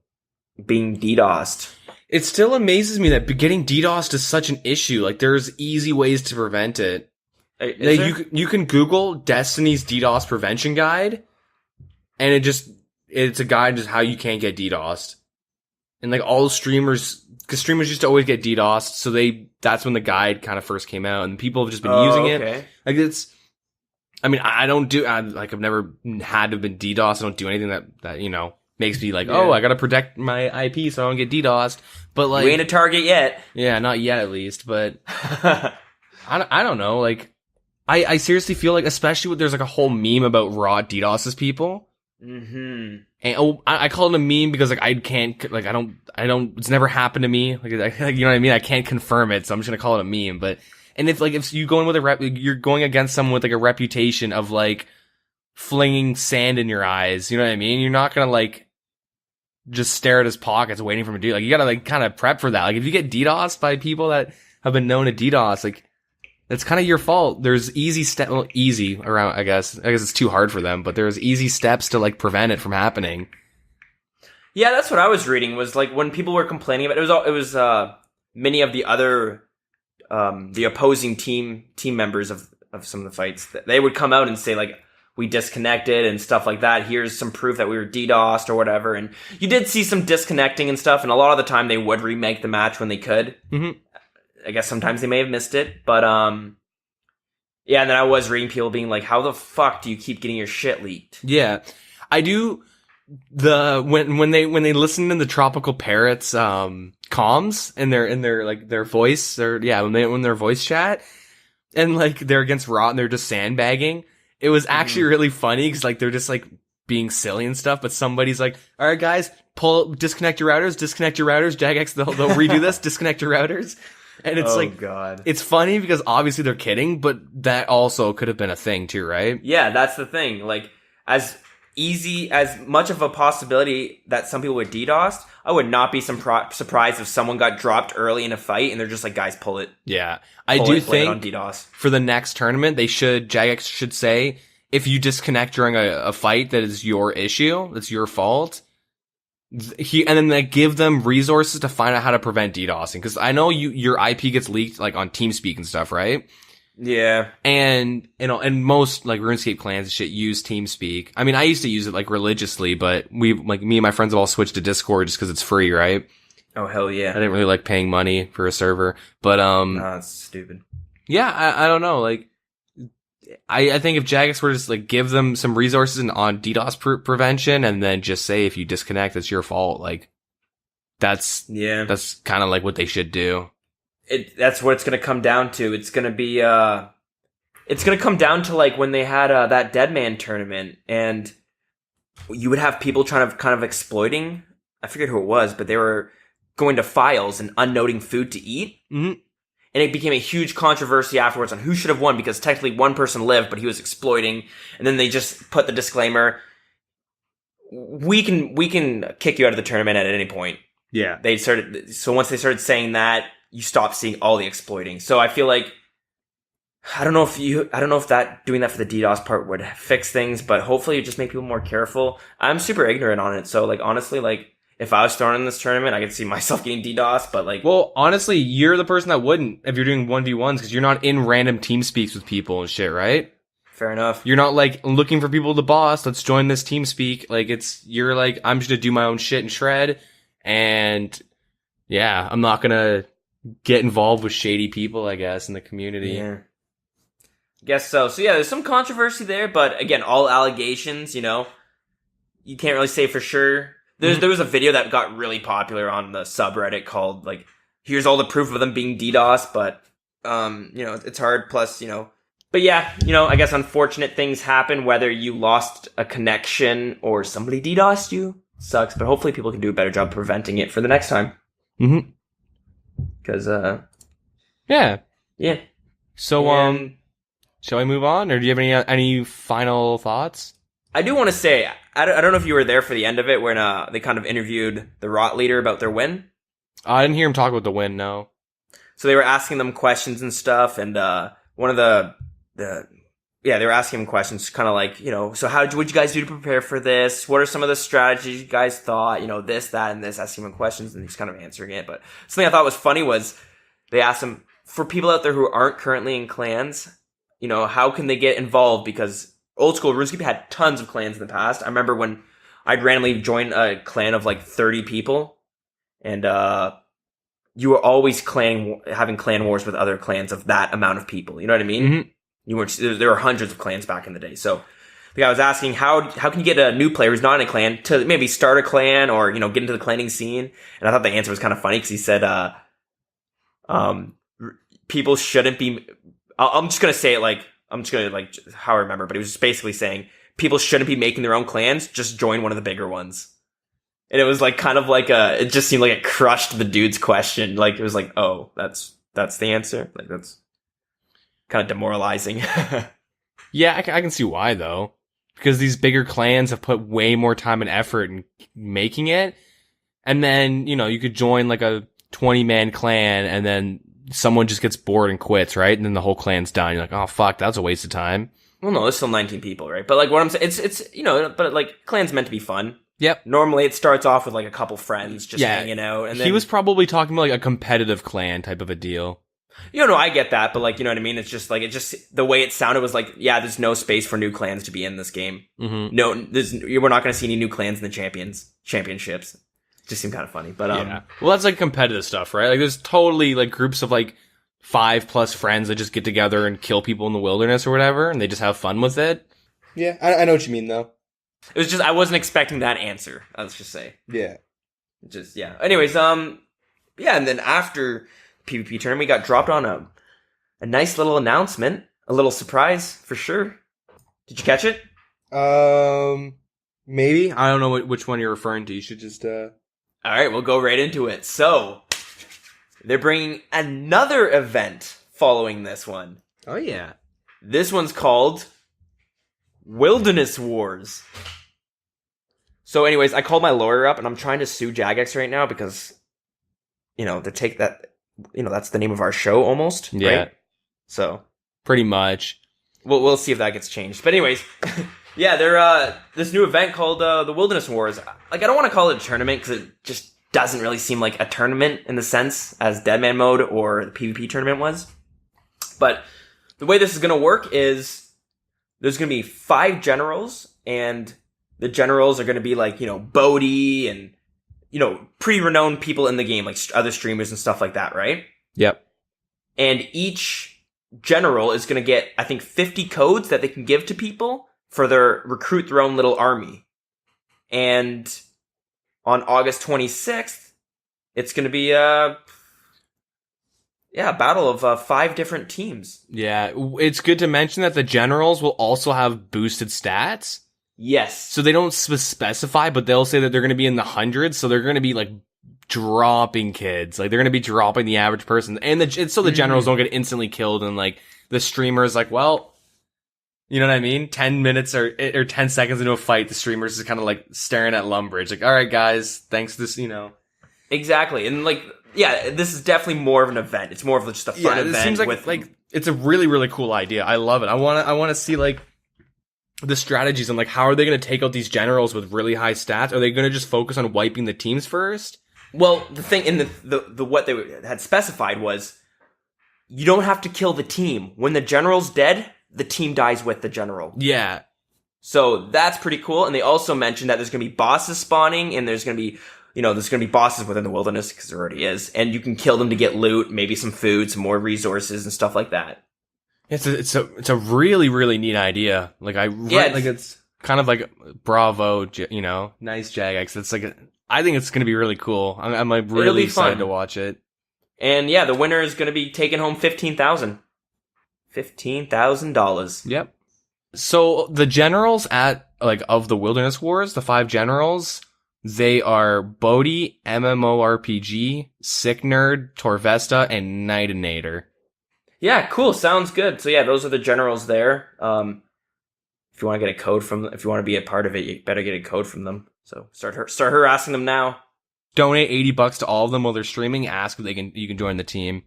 being DDoSed. It still amazes me that getting DDoSed is such an issue. Like there's easy ways to prevent it. You can Google Destiny's DDoS prevention guide, and it's a guide just how you can't get DDoSed. And like all streamers, because streamers used to always get DDoSed, so that's when the guide kind of first came out, and people have just been using it. Like I've never had to have been DDoSed. I don't do anything that makes me like, I gotta protect my IP so I don't get DDoSed. But like, you ain't a target yet. Yeah, not yet at least. But I don't know. Like, I seriously feel like, especially when there's like a whole meme about raw DDoSes people. Mm-hmm. And I call it a meme because like I can't, like I don't. It's never happened to me. Like you know what I mean. I can't confirm it, so I'm just gonna call it a meme. But and if you go in with you're going against someone with like a reputation of like flinging sand in your eyes. You know what I mean? You're not gonna like just stare at his pockets waiting for him to do. Like you gotta like kind of prep for that. Like if you get DDoSed by people that have been known to DDoS, like that's kind of your fault. There's easy around. I guess it's too hard for them, but there's easy steps to like prevent it from happening. Yeah, that's what I was reading. Was like when people were complaining about it was many of the other the opposing team members of some of the fights, they would come out and say like, we disconnected and stuff like that. Here's some proof that we were DDoSed or whatever. And you did see some disconnecting and stuff. And a lot of the time they would remake the match when they could. Mm-hmm. I guess sometimes they may have missed it, but yeah. And then I was reading people being like, how the fuck do you keep getting your shit leaked? Yeah, I do. When they listen to the Tropical Parrots comms in their voice, when their voice chat, and like they're against Rot and they're just sandbagging. It was actually really funny because like they're just like being silly and stuff, but somebody's like, all right guys, disconnect your routers, Jagex, they'll redo this, disconnect your routers. And it's God. It's funny because obviously they're kidding, but that also could have been a thing too, right? Yeah, that's the thing. Like, as much of a possibility that some people would DDoS, I would not be surprised if someone got dropped early in a fight and they're just like, guys, pull it. Yeah. I do think on DDoS. For the next tournament, Jagex should say, if you disconnect during a fight that is your issue, that's your fault, and then they give them resources to find out how to prevent DDoSing. Because I know your IP gets leaked like on TeamSpeak and stuff, right? Yeah. And and most like RuneScape clans and shit use TeamSpeak. I mean, I used to use it like religiously, but me and my friends have all switched to Discord just because it's free, right? Oh hell yeah! I didn't really like paying money for a server, but no, that's stupid. Yeah, I don't know. Like, I think if Jagex were to just like give them some resources on DDoS prevention, and then just say if you disconnect, it's your fault. Like, that's kind of like what they should do. That's what it's going to come down to. It's going to be it's going to come down to like when they had that Deadman tournament, and you would have people trying to kind of exploiting. I forget who it was, but they were going to files and unnoting food to eat. Mm-hmm. And it became a huge controversy afterwards on who should have won, because technically one person lived, but he was exploiting. And then they just put the disclaimer, we can kick you out of the tournament at any point. Yeah. So once they started saying that, you stop seeing all the exploiting. So I feel like, I don't know if doing that for the DDoS part would fix things, but hopefully it just make people more careful. I'm super ignorant on it. So like, honestly, like, if I was thrown in this tournament, I could see myself getting DDoS, but like... Well, honestly, you're the person that wouldn't if you're doing 1v1s because you're not in random team speaks with people and shit, right? Fair enough. You're not like looking for people to boss. Let's join this team speak. Like you're like, I'm just gonna do my own shit and shred. And yeah, I'm not gonna get involved with shady people, I guess, in the community. Yeah. Guess so. So yeah, there's some controversy there, but again, all allegations, you can't really say for sure. There was a video that got really popular on the subreddit called like, here's all the proof of them being DDoS, but it's hard. Plus, but yeah, I guess unfortunate things happen, whether you lost a connection or somebody DDoSed you. Sucks, but hopefully people can do a better job preventing it for the next time. Mm-hmm. Because, yeah. Yeah. So, shall I move on, or do you have any final thoughts? I do want to say, I don't know if you were there for the end of it, when they kind of interviewed the Rot leader about their win. I didn't hear him talk about the win, no. So they were asking them questions and stuff, and one of they were asking him questions, kind of like, so what'd you guys do to prepare for this? What are some of the strategies you guys thought? This, that, and this, asking him questions, and he's kind of answering it. But something I thought was funny was they asked him, for people out there who aren't currently in clans, how can they get involved? Because Oldschool RuneScape had tons of clans in the past. I remember when I'd randomly join a clan of like 30 people, and you were always having clan wars with other clans of that amount of people. You know what I mean? Mm-hmm. There were hundreds of clans back in the day. So the guy was asking, how can you get a new player who's not in a clan to maybe start a clan or, get into the clanning scene? And I thought the answer was kind of funny because he said, people shouldn't be, I'm just going to say it how I remember, but he was just basically saying people shouldn't be making their own clans. Just join one of the bigger ones. And it was like kind of like it just seemed like it crushed the dude's question. Like it was like, oh, that's the answer. Like that's kind of demoralizing. Yeah, I can see why though, because these bigger clans have put way more time and effort in making it, and then you could join like a 20-man clan, and then someone just gets bored and quits, right? And then the whole clan's done. You're like, oh fuck, that was a waste of time. Well, no, there's still 19 people, right? But like what I'm saying, it's but like clans meant to be fun. Yep. Normally it starts off with like a couple friends just hanging out, and then he was probably talking about like a competitive clan type of a deal. No, I get that, but like, you know what I mean? It's just like, the way it sounded was like, yeah, there's no space for new clans to be in this game. Mm-hmm. No, we're not going to see any new clans in the championships. It just seemed kind of funny, but yeah. Well, that's like competitive stuff, right? Like there's totally like groups of like 5+ friends that just get together and kill people in the wilderness or whatever, and they just have fun with it. Yeah, I know what you mean though. It was just, I wasn't expecting that answer. Let's just say. Yeah. Just, yeah. Anyways, yeah, and then after PvP tournament, we got dropped on a nice little announcement, a little surprise for sure. Did you catch it? Maybe. I don't know which one you're referring to. You should just All right, we'll go right into it. So, they're bringing another event following this one. Oh yeah. This one's called Wilderness Wars. So anyways, I called my lawyer up and I'm trying to sue Jagex right now because, to take that, that's the name of our show almost. Yeah. Right? So. Pretty much. We'll see if that gets changed. But anyways, yeah, they're, this new event called, the Wilderness Wars. Like, I don't want to call it a tournament because it just doesn't really seem like a tournament in the sense as Deadman mode or the PvP tournament was. But the way this is going to work is there's going to be 5 generals, and the generals are going to be like, Bodhi and, pretty renowned people in the game, like other streamers and stuff like that, right? Yep. And each general is going to get, I think, 50 codes that they can give to people for their recruit their own little army. And on August 26th, it's going to be a battle of 5 different teams. Yeah, it's good to mention that the generals will also have boosted stats. Yes. So they don't specify, but they'll say that they're going to be in the hundreds, so they're going to be like dropping kids. Like they're going to be dropping the average person. And so the generals don't get instantly killed, and like the streamer's like, well, you know what I mean? 10 minutes or 10 seconds into a fight, the streamer's just kind of like staring at Lumbridge. Like, all right, guys, thanks to this, Exactly. And like, yeah, this is definitely more of an event. It's more of just a fun event. It seems like it's a really, really cool idea. I love it. I want to see like the strategies and like how are they going to take out these generals with really high stats? Are they going to just focus on wiping the teams first? Well, the thing in the what they had specified was you don't have to kill the team. When the general's dead, the team dies with the general. Yeah. So that's pretty cool. And they also mentioned that there's going to be bosses spawning, and there's going to be, there's going to be bosses within the wilderness, because there already is. And you can kill them to get loot, maybe some food, some more resources and stuff like that. It's a really, really neat idea. Like it's kind of like bravo, nice Jagex. It's like, I think it's going to be really cool. I'm like really excited to watch it. And yeah, the winner is going to be taking home $15,000. Yep. So the generals of the Wilderness Wars, the 5 generals, they are Bodhi, MMORPG, Sick Nerd, Torvesta, and Nightinator. Yeah, cool. Sounds good. So yeah, those are the generals there. If you want to get a code if you want to be a part of it, you better get a code from them. So start harassing them now. Donate $80 to all of them while they're streaming. Ask if you can join the team.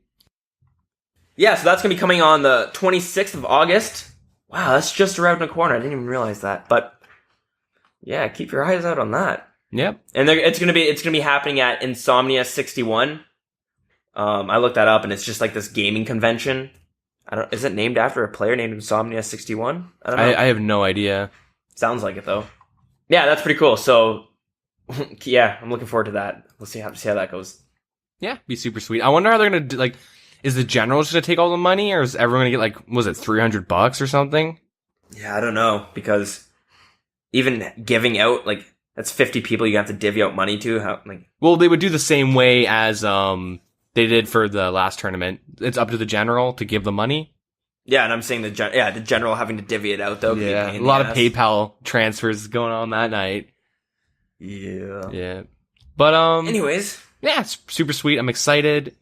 Yeah, so that's gonna be coming on the 26th of August. Wow, that's just around the corner. I didn't even realize that. But yeah, keep your eyes out on that. Yep. And it's gonna be happening at Insomnia 61. I looked that up, and it's just like this gaming convention. Is it named after a player named Insomnia 61? I don't know. I have no idea. Sounds like it though. Yeah, that's pretty cool. So yeah, I'm looking forward to that. We'll see how that goes. Yeah, be super sweet. I wonder how they're gonna do, is the general just gonna take all the money, or is everyone gonna get was it $300 or something? Yeah, I don't know, because even giving out that's 50 people you have to divvy out money to. Well, they would do the same way as they did for the last tournament. It's up to the general to give the money. Yeah, and I'm saying the general having to divvy it out though. Yeah, a lot of PayPal transfers going on that night. Yeah. Yeah. But anyways, yeah, it's super sweet. I'm excited.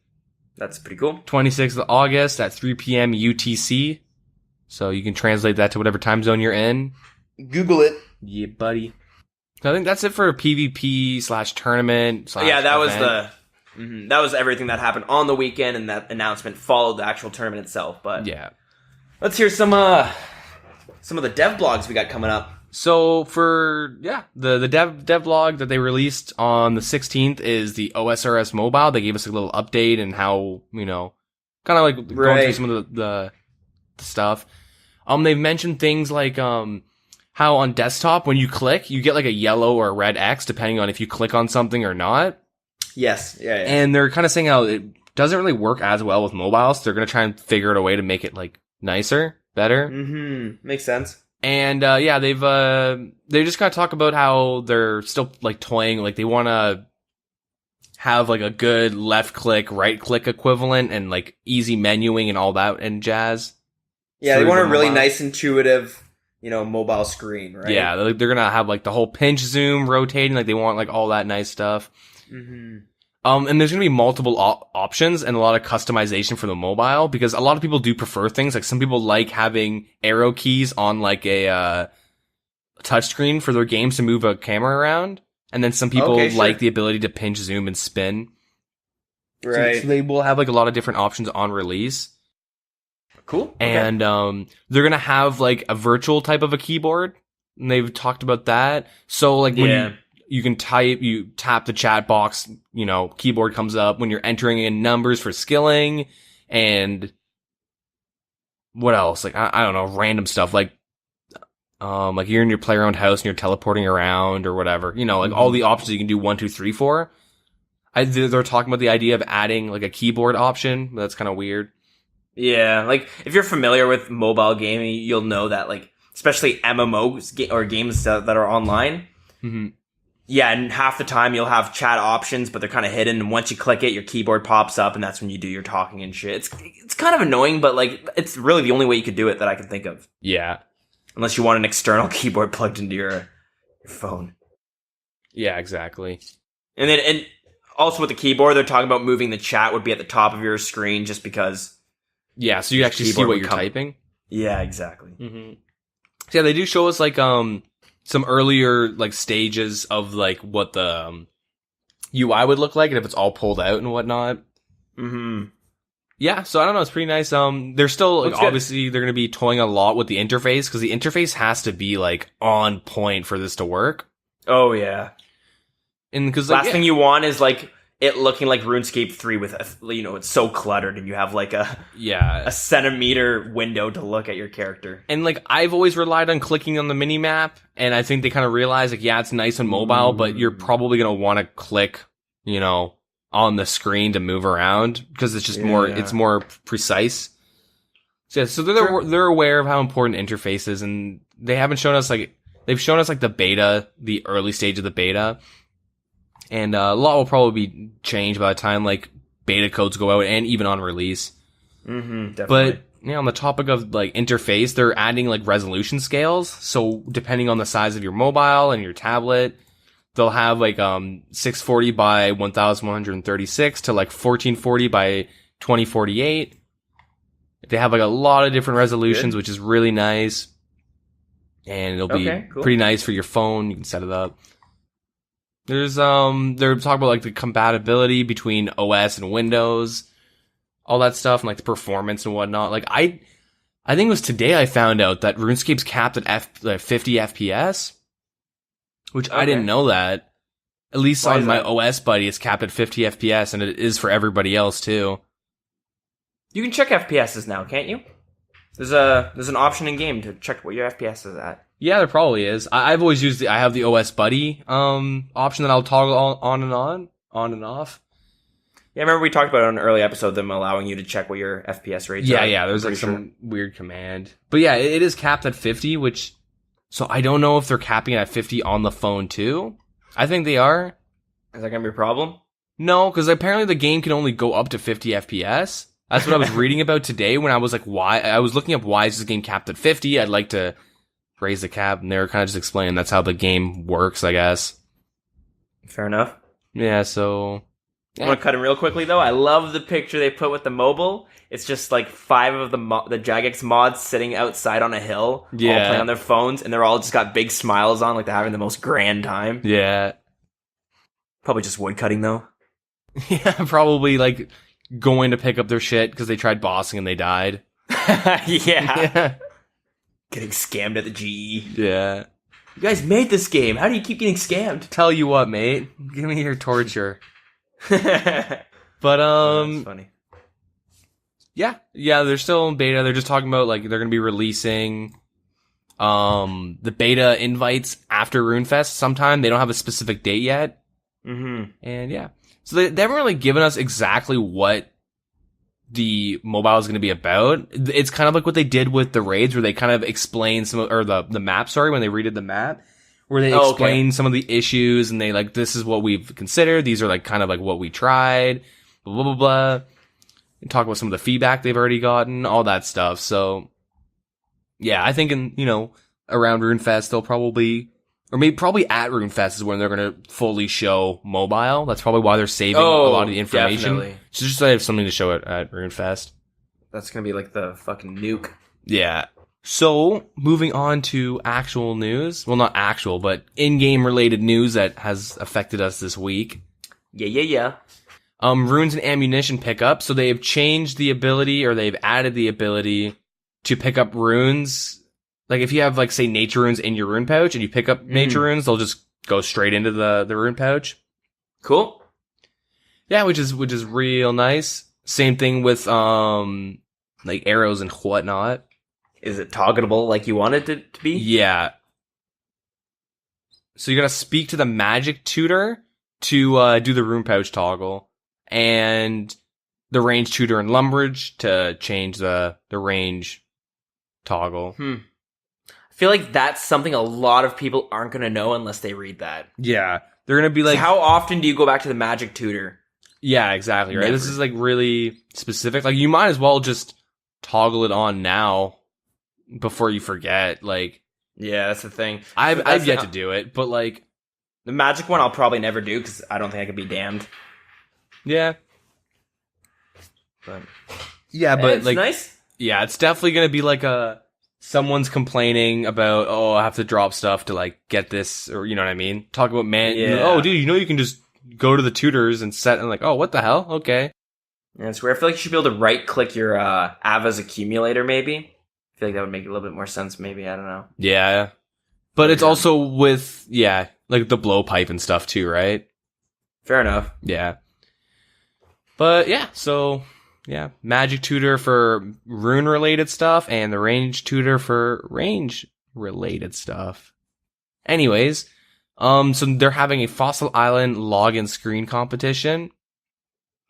That's pretty cool. 26th of August at 3 p.m. UTC. So you can translate that to whatever time zone you're in. Google it. Yeah, buddy. I think that's it for PvP/tournament. Yeah, that was that was everything that happened on the weekend, and that announcement followed the actual tournament itself. But yeah, let's hear some of the dev blogs we got coming up. So for the dev blog that they released on the 16th is the OSRS mobile. They gave us a little update and how kind of going through some of the stuff. They've mentioned things like how on desktop when you click, you get a yellow or a red X depending on if you click on something or not. Yes, yeah. And they're kind of saying how it doesn't really work as well with mobile, so they're gonna try and figure out a way to make it nicer, better. Mm-hmm. Makes sense. And they just kind of talk about how they're still toying, they want to have a good left click, right click equivalent, and easy menuing and all that and jazz. Yeah, they want a really nice, intuitive, mobile screen, right? Yeah, they're gonna have the whole pinch zoom rotating, they want all that nice stuff. Mm-hmm. And there's gonna be multiple options and a lot of customization for the mobile, because a lot of people do prefer things. Some people like having arrow keys on a touchscreen for their games to move a camera around, and then some people like the ability to pinch zoom and spin. Right. So they will have a lot of different options on release. Cool. Okay. And they're gonna have a virtual type of a keyboard, and they've talked about that. So when you can type, you tap the chat box, keyboard comes up when you're entering in numbers for skilling, and what else? I don't know, random stuff you're in your player-owned house and you're teleporting around or whatever. All the options you can do 1, 2, 3, 4. They're talking about the idea of adding a keyboard option, but that's kind of weird. Yeah, if you're familiar with mobile gaming, you'll know that especially MMOs or games that are online. Mm-hmm. Yeah, and half the time you'll have chat options, but they're kind of hidden. And once you click it, your keyboard pops up, and that's when you do your talking and shit. It's kind of annoying, but it's really the only way you could do it that I can think of. Yeah, unless you want an external keyboard plugged into your phone. Yeah, exactly. And also with the keyboard, they're talking about moving the chat would be at the top of your screen, just because. Yeah, so you actually see what you're typing. Yeah, exactly. Mm-hmm. So yeah, they do show us some earlier stages of what the UI would look like, and if it's all pulled out and whatnot. Mm-hmm. Yeah, so I don't know, it's pretty nice. They're still, like, Looks good. obviously, they're going to be toying a lot with the interface, because the interface has to be, like, on point for this to work. Oh, yeah. And because Last thing you want is, like, it looking like RuneScape 3 with, it's so cluttered and you have, like, a centimeter window to look at your character. And, like, I've always relied on clicking on the mini-map, and I think they kind of realize, like, yeah, it's nice on mobile, but you're probably going to want to click, on the screen to move around, because it's just it's more precise. So, yeah, so they're aware of how important interface is, and they haven't shown us, like, they've shown us, like, the beta, the early stage of the beta, and a lot will probably be changed by the time, like, beta codes go out, and even on release. Mm-hmm, definitely. But, on the topic of, like, interface, they're adding, like, resolution scales, so depending on the size of your mobile and your tablet, they'll have, like, 640 by 1136 to, like, 1440 by 2048. They have, like, a lot of different resolutions, which is really nice. And it'll be pretty nice for your phone. You can set it up. There's, they're talking about, like, the compatibility between OS and Windows, all that stuff, and, like, the performance and whatnot. Like, I think it was today I found out that RuneScape's capped at 50 FPS. Which I didn't know that. At least on my OS buddy, it's capped at 50 FPS, and it is for everybody else too. You can check FPSs now, can't you? There's an option in game to check what your FPS is at. Yeah, there probably is. I've always used I have the OS buddy option that I'll toggle on and off. Yeah, I remember we talked about it on an early episode, them allowing you to check what your FPS rates are. Yeah, there's like some weird command. But yeah, it is capped at 50, which... So I don't know if they're capping it at 50 on the phone too. I think they are. Is that going to be a problem? No, because apparently the game can only go up to 50 FPS. That's what I was reading about today when I was like, why? I was looking up why is this game capped at 50? I'd like to raise the cap, and they were kind of just explaining that's how the game works, I guess. Fair enough. Yeah, so... I want to cut in real quickly, though. I love the picture they put with the mobile. It's just like 5 of the Jagex mods sitting outside on a hill, all playing on their phones, and they're all just got big smiles on, like they're having the most grand time. Yeah. Probably just woodcutting, though. Yeah, probably like going to pick up their shit because they tried bossing and they died. Yeah. Getting scammed at the GE. Yeah. You guys made this game. How do you keep getting scammed? Tell you what, mate. Give me your torture. But that's funny. Yeah, they're still in beta. They're just talking about like they're gonna be releasing the beta invites after RuneFest sometime. They don't have a specific date yet. Mm-hmm. And yeah. So they haven't really given us exactly what the mobile is going to be about. It's kind of like what they did with the raids, where they kind of explain the map, when they redid the map, where they explain some of the issues, and they like, this is what we've considered. These are like kind of like what we tried, blah, blah, blah, blah. And talk about some of the feedback they've already gotten, all that stuff. So yeah, I think around RuneFest, they'll probably at RuneFest is when they're going to fully show mobile. That's probably why they're saving a lot of the information. Definitely. So just so they have something to show at RuneFest. That's going to be like the fucking nuke. Yeah. So, moving on to actual news. Well, not actual, but in-game related news that has affected us this week. Yeah. Runes and ammunition pickup. So they have changed the ability, or they've added the ability to pick up runes. Like, if you have, like, say, nature runes in your rune pouch, and you pick up nature runes, they'll just go straight into the rune pouch. Cool. Yeah, which is real nice. Same thing with, like, arrows and whatnot. Is it toggleable like you want it to be? Yeah. So you gotta speak to the magic tutor to do the rune pouch toggle, and the range tutor in Lumbridge to change the range toggle. I feel like that's something a lot of people aren't going to know unless they read that. Yeah. They're going to be like... So how often do you go back to the magic tutor? Yeah, exactly, right? Never. This is like really specific. Like, you might as well just toggle it on now before you forget. Like... Yeah, that's the thing. I've yet to do it, but like... The magic one I'll probably never do because I don't think I could be damned. Yeah. But it's like... nice. Yeah, it's definitely going to be like someone's complaining about, I have to drop stuff to, like, get this, or, you know what I mean? Talk about, dude, you can just go to the tutors and set, and like, what the hell? Okay. Yeah, it's weird. I feel like you should be able to right-click your Ava's accumulator, maybe. I feel like that would make a little bit more sense, maybe. I don't know. Yeah. But it's also with, like the blowpipe and stuff too, right? Fair enough. Yeah. But yeah, so yeah, magic tutor for rune related stuff and the range tutor for range related stuff. Anyways, so they're having a Fossil Island login screen competition.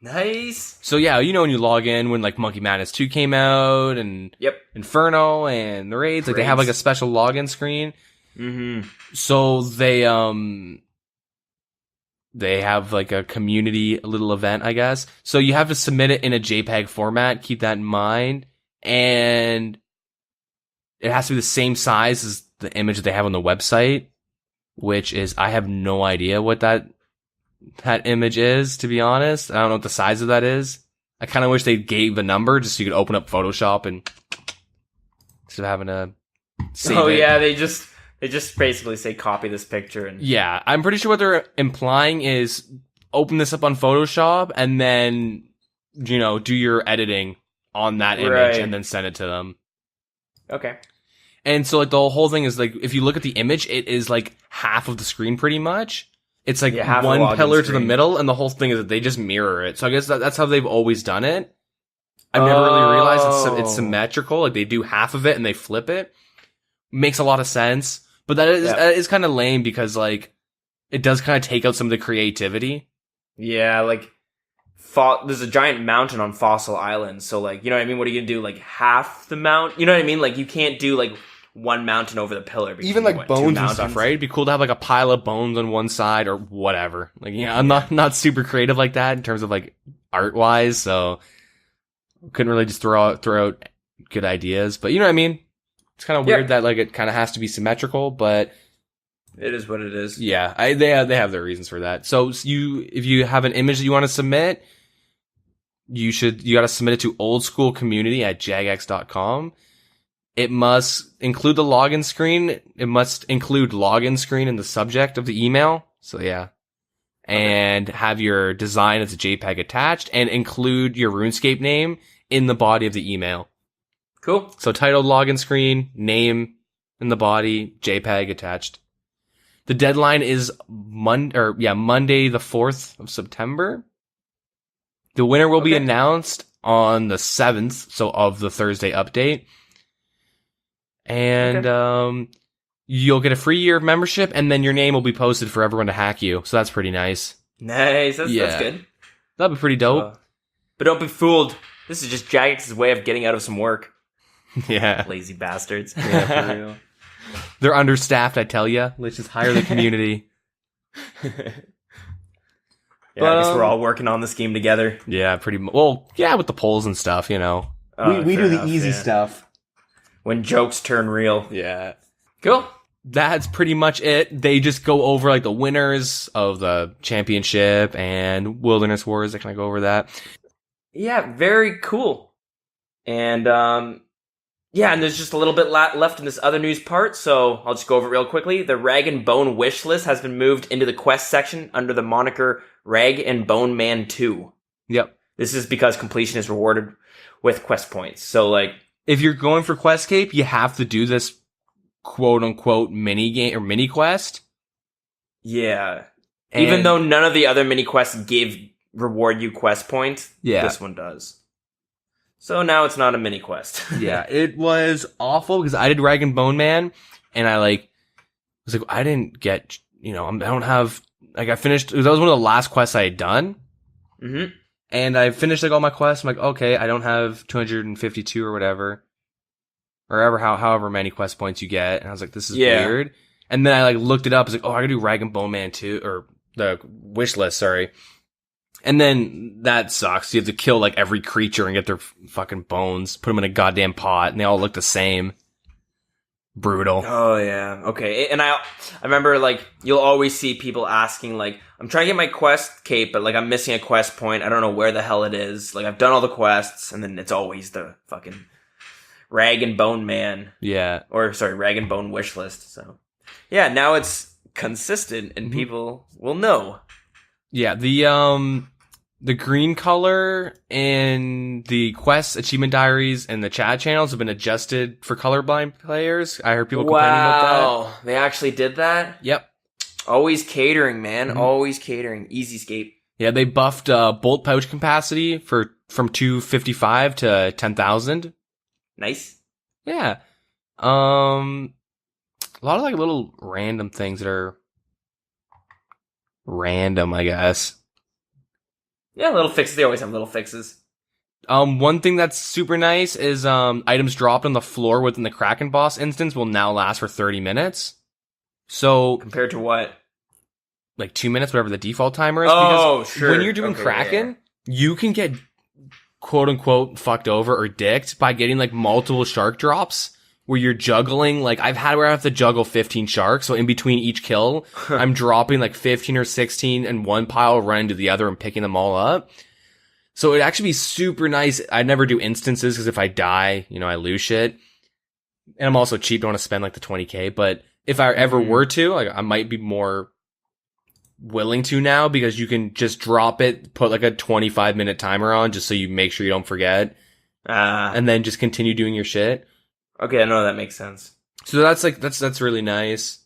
Nice. So yeah, you know when you log in when like Monkey Madness 2 came out and Inferno and the raids, like they have like a special login screen. Mm-hmm. So they have like a community little event, I guess. So you have to submit it in a JPEG format. Keep that in mind. And it has to be the same size as the image that they have on the website, which is, I have no idea what that image is, to be honest. I don't know what the size of that is. I kind of wish they gave a number just so you could open up Photoshop and instead of having to save it. Yeah, they just basically say copy this picture and yeah, I'm pretty sure what they're implying is open this up on Photoshop and then, you know, do your editing on that image and then send it to them. Okay. And so like the whole thing is like, if you look at the image, it is like half of the screen pretty much. It's like one pillar to the middle, and the whole thing is that they just mirror it. So I guess that's how they've always done it. I've never really realized it's symmetrical. Like they do half of it and they flip it. Makes a lot of sense. But that is kind of lame because like it does kind of take out some of the creativity. Yeah, like there's a giant mountain on Fossil Island, so like, you know what I mean? What are you gonna do? Like half the mount? You know what I mean? Like you can't do like one mountain over the pillar. Even like bones and stuff, right? It'd be cool to have like a pile of bones on one side or whatever. Like, yeah, I'm not super creative like that in terms of like art wise, so couldn't really just throw out good ideas. But you know what I mean? It's kind of weird that like it kind of has to be symmetrical, but it is what it is. Yeah, they have their reasons for that. So if you have an image that you want to submit, you got to submit it to oldschoolcommunity@jagex.com. It must include the login screen. It must include login screen in the subject of the email. So yeah. And have your design as a JPEG attached and include your RuneScape name in the body of the email. Cool. So title, login screen, name in the body, JPEG attached. The deadline is Monday the 4th of September. The winner will be announced on the 7th, so of the Thursday update. And you'll get a free year of membership, and then your name will be posted for everyone to hack you. So that's pretty nice. Nice. That's good. That'd be pretty dope. But don't be fooled. This is just Jagex's way of getting out of some work. Yeah. Lazy bastards. Yeah, for real. They're understaffed, I tell ya. Let's just hire the community. Yeah, I guess we're all working on this game together. Yeah, pretty much. Well, yeah, with the polls and stuff, you know. We do the easy stuff. When jokes turn real. Yeah. Cool. That's pretty much it. They just go over like the winners of the championship and Wilderness Wars. They kind of go over that. Yeah, very cool. And and there's just a little bit left in this other news part, so I'll just go over it real quickly. The Rag and Bone wish list has been moved into the quest section under the moniker Rag and Bone Man 2. Yep. This is because completion is rewarded with quest points. So like, if you're going for Questcape, you have to do this quote-unquote mini-game or mini-quest. Yeah. Even though none of the other mini-quests reward you quest points, this one does. So now it's not a mini-quest. Yeah, it was awful because I did Rag and Bone Man, and I was like, I didn't get, I don't have, like I finished, that was one of the last quests I had done. Mm-hmm. And I finished like all my quests. I'm like, okay, I don't have 252 or whatever. Or however many quest points you get. And I was like, this is weird. And then I like looked it up. I was like, oh, I gotta do Rag and Bone Man 2, or the wish list, sorry. And then that sucks. You have to kill like every creature and get their fucking bones, put them in a goddamn pot, and they all look the same. Brutal. Oh yeah. Okay. And I remember like you'll always see people asking like, I'm trying to get my quest cape, but like I'm missing a quest point. I don't know where the hell it is. Like I've done all the quests, and then it's always the fucking Rag and Bone Man. Yeah. Or sorry, Rag and Bone wish list. So yeah, now it's consistent and people will know. Yeah. The The green color in the quests, achievement diaries, and the chat channels have been adjusted for colorblind players. I heard people complaining about that. They actually did that? Yep. Always catering, man. Mm-hmm. Always catering. Easy escape. Yeah, they buffed bolt pouch capacity from 255 to 10,000. Nice. Yeah. A lot of like little random things that are random, I guess. Yeah, little fixes. They always have little fixes. One thing that's super nice is items dropped on the floor within the Kraken boss instance will now last for 30 minutes. So compared to what? Like 2 minutes, whatever the default timer is. Oh, because sure. When you're doing Kraken, you can get quote unquote fucked over or dicked by getting like multiple shark drops where you're juggling. Like I've had where I have to juggle 15 sharks. So in between each kill, I'm dropping like 15 or 16 in one pile, running to the other and picking them all up. So it'd actually be super nice. I never do instances because if I die, I lose shit. And I'm also cheap. Don't want to spend like the 20k. But if I ever were to, like I might be more willing to now because you can just drop it, put like a 25-minute timer on just so you make sure you don't forget. And then just continue doing your shit. Okay, I know that makes sense. So that's really nice.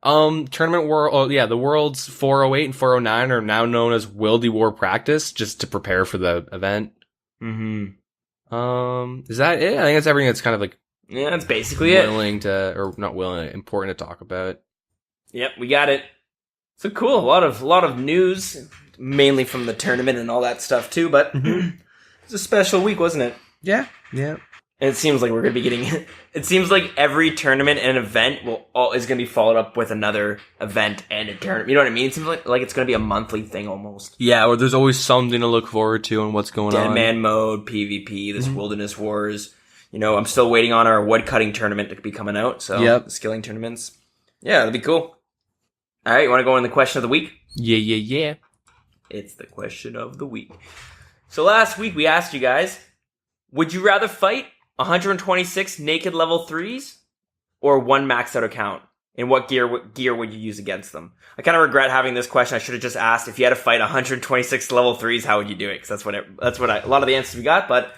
Tournament world, the worlds 408 and 409 are now known as Wildy War Practice just to prepare for the event. Is that it? I think that's everything that's kind of like that's basically important to talk about. Yep, we got it. So cool, a lot of news, mainly from the tournament and all that stuff too. But it's a special week, wasn't it? Yeah. And it seems like we're gonna be getting. It seems like every tournament and event is gonna be followed up with another event and a tournament. You know what I mean? It seems like it's gonna be a monthly thing almost. Yeah, or there's always something to look forward to and what's going on. Dead Man mode, PvP, this Wilderness Wars. I'm still waiting on our wood cutting tournament to be coming out. So skilling tournaments. Yeah, that'd be cool. All right, you want to go on the question of the week? Yeah. It's the question of the week. So last week we asked you guys, would you rather fight 126 naked level 3s or one maxed out account? And what gear would you use against them? I kind of regret having this question. I should have just asked if you had to fight 126 level 3s, how would you do it? Because that's what a lot of the answers we got. But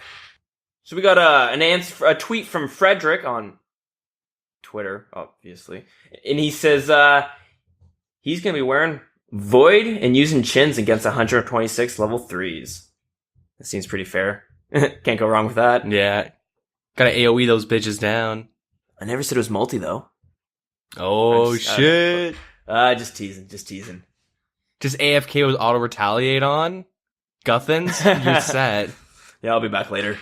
so we got a tweet from Frederick on Twitter, obviously, and he says he's gonna be wearing Void and using chins against 126 level 3s. That seems pretty fair. Can't go wrong with that. Yeah. Gotta AoE those bitches down. I never said it was multi, though. Oh, shit. Just teasing. Just AFK with auto-retaliate on? Guthins? You're set. Yeah, I'll be back later.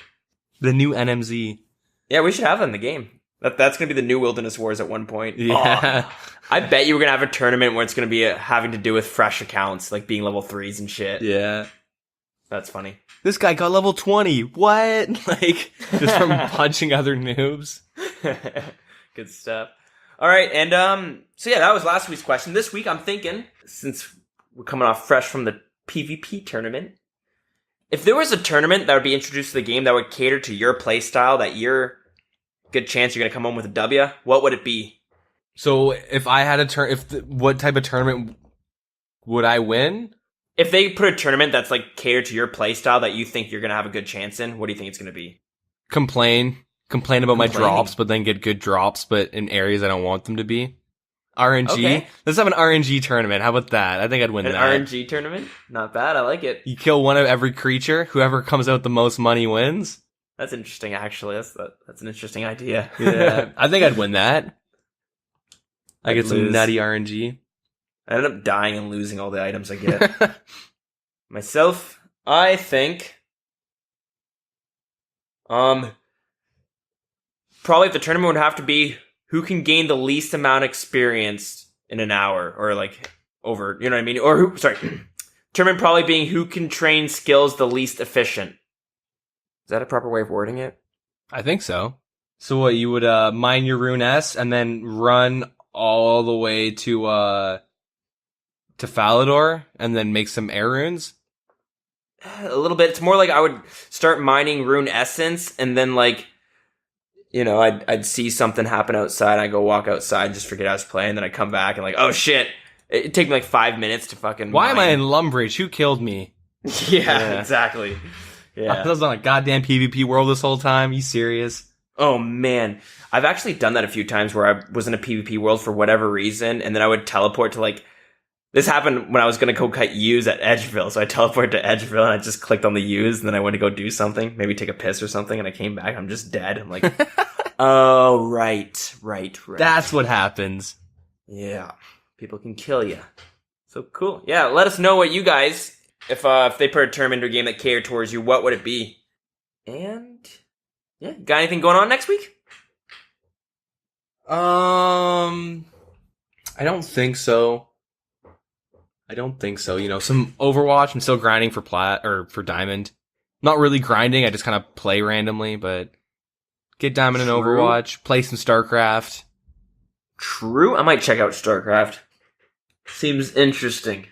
The new NMZ. Yeah, we should have that in the game. That's going to be the new Wilderness Wars at one point. Yeah. Oh, I bet you we're going to have a tournament where it's going to be having to do with fresh accounts, like being level 3s and shit. Yeah. That's funny. This guy got level 20. What? Like, just from punching other noobs. Good stuff. All right, and so yeah, that was last week's question. This week, I'm thinking, since we're coming off fresh from the PvP tournament, if there was a tournament that would be introduced to the game that would cater to your playstyle, that you're good chance you're going to come home with a W, what would it be? So if I had what type of tournament would I win? If they put a tournament that's like catered to your playstyle that you think you're going to have a good chance in, what do you think it's going to be? Complain about my drops, but then get good drops, but in areas I don't want them to be. RNG. Okay. Let's have an RNG tournament. How about that? I think I'd win that. An RNG tournament? Not bad. I like it. You kill one of every creature. Whoever comes out with the most money wins. That's interesting, actually. That's an interesting idea. Yeah. I think I'd win that. I get some nutty RNG. I end up dying and losing all the items I get. Myself, I think probably the tournament would have to be who can gain the least amount of experience in an hour, or like over, you know what I mean? Or tournament probably being who can train skills the least efficient. Is that a proper way of wording it? I think so. So what, you would mine your Rune S and then run all the way to Falador and then make some air runes? A little bit. It's more like I would start mining Rune Essence and then like, I'd see something happen outside. I go walk outside, just forget I was playing. Then I come back and like, oh shit, It'd take me like 5 minutes to fucking... Why am I in Lumbridge? Who killed me? Yeah, exactly. Yeah. I was on a goddamn PvP world this whole time. You serious? Oh, man. I've actually done that a few times where I was in a PvP world for whatever reason, and then I would teleport to, like... This happened when I was going to go cut U's at Edgeville, so I teleported to Edgeville, and I just clicked on the U's, and then I went to go do something, maybe take a piss or something, and I came back, I'm just dead. I'm like, oh, right. That's what happens. Yeah. People can kill you. So cool. Yeah, let us know what you guys... If they put a term into a game that catered towards you, what would it be? And yeah, got anything going on next week? I don't think so. You know, some Overwatch. I'm still grinding for plat or for diamond. Not really grinding. I just kind of play randomly, but get diamond in Overwatch. Play some StarCraft. True. I might check out StarCraft. Seems interesting.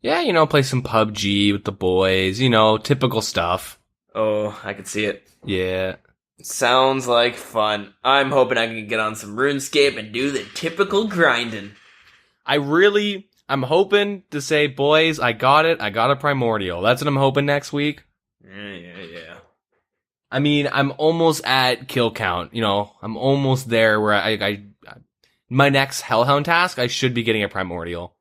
Yeah, you know, play some PUBG with the boys, you know, typical stuff. Oh, I could see it. Yeah. Sounds like fun. I'm hoping I can get on some RuneScape and do the typical grinding. I'm hoping to say, boys, I got it. I got a Primordial. That's what I'm hoping next week. Yeah. I mean, I'm almost at kill count, you know. I'm almost there where I my next Hellhound task, I should be getting a Primordial.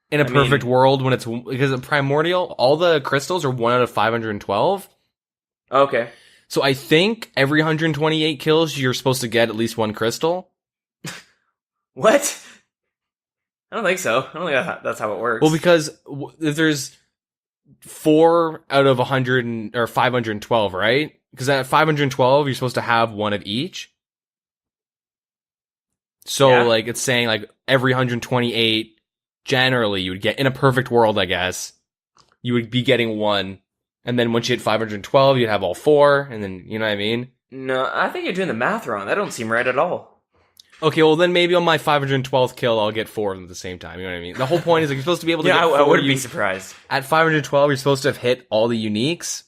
In a perfect world, when it's... Because a Primordial, all the crystals are 1 out of 512. Okay. So I think every 128 kills, you're supposed to get at least 1 crystal. What? I don't think so. I don't think that's how it works. Well, because if there's 4 out of 100 or 512, right? Because at 512, you're supposed to have 1 of each. So, yeah. like, it's saying, like, every 128... Generally, you would get, in a perfect world, I guess, you would be getting 1. And then once you hit 512, you'd have all 4. And then, you know what I mean? No, I think you're doing the math wrong. That don't seem right at all. Okay, well, then maybe on my 512th kill, I'll get 4 of them at the same time. You know what I mean? The whole point is, like, you're supposed to be able to get 4. I wouldn't be surprised. At 512, you're supposed to have hit all the uniques.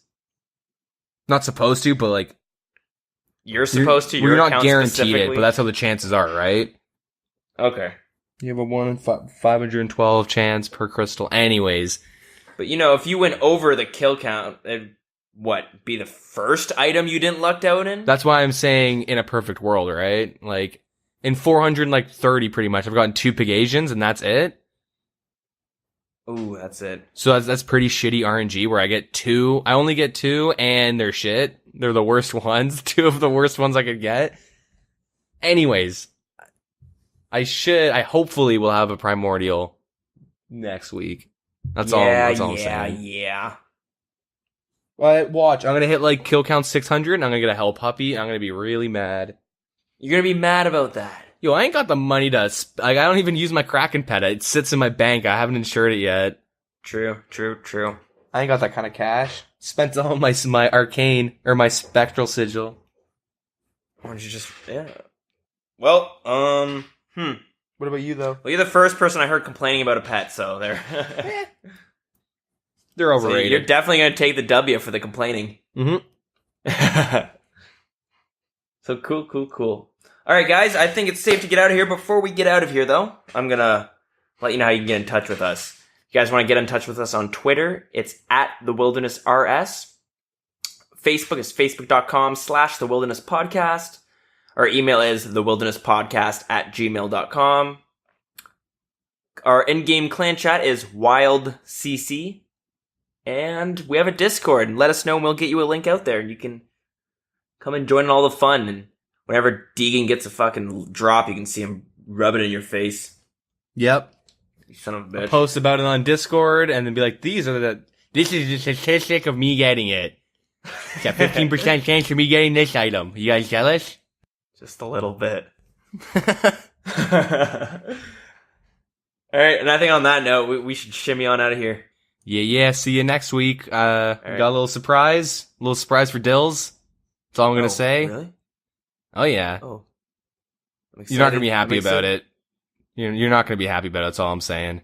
Not supposed to, but, like... You're supposed to. You're not guaranteed it, but that's how the chances are, right? Okay. You have a 1 in 512 chance per crystal. Anyways. But, you know, if you went over the kill count, it'd, be the first item you didn't luck out in? That's why I'm saying in a perfect world, right? Like, in 430 pretty much, I've gotten 2 Pegasians, and that's it. Ooh, that's it. So that's pretty shitty RNG, where I get 2. I only get 2, and they're shit. They're the worst ones. 2 of the worst ones I could get. Anyways. I hopefully will have a Primordial next week. That's all I'm saying. Yeah. But watch, I'm gonna hit like kill count 600 and I'm gonna get a Hell Puppy and I'm gonna be really mad. You're gonna be mad about that. Yo, I ain't got the money to, I don't even use my Kraken pet. It sits in my bank. I haven't insured it yet. True. I ain't got that kind of cash. Spent all my arcane, or my spectral sigil. Why don't you just, yeah. Well, What about you, though? Well, you're the first person I heard complaining about a pet, so they're... They're overrated. So you're definitely going to take the W for the complaining. Mm-hmm. So cool. All right, guys, I think it's safe to get out of here. Before we get out of here, though, I'm going to let you know how you can get in touch with us. If you guys want to get in touch with us on Twitter, it's @TheWildernessRS. Facebook is facebook.com/TheWildernessPodcast. Our email is thewildernesspodcast@gmail.com. Our in-game clan chat is WildCC. And we have a Discord. Let us know and we'll get you a link out there. You can come and join in all the fun. And whenever Deagin gets a fucking drop, you can see him rub it in your face. Yep. You son of a bitch. I'll post about it on Discord and then be like, this is the statistic of me getting it. It's a 15% chance of me getting this item. You guys jealous? Just a little bit. Alright, and I think on that note, we should shimmy on out of here. Yeah, see you next week. Got a little surprise. A little surprise for Dilz. That's all I'm going to say. Really? Oh, yeah. Oh. You're not going to be happy about it. You're not going to be happy about it, that's all I'm saying.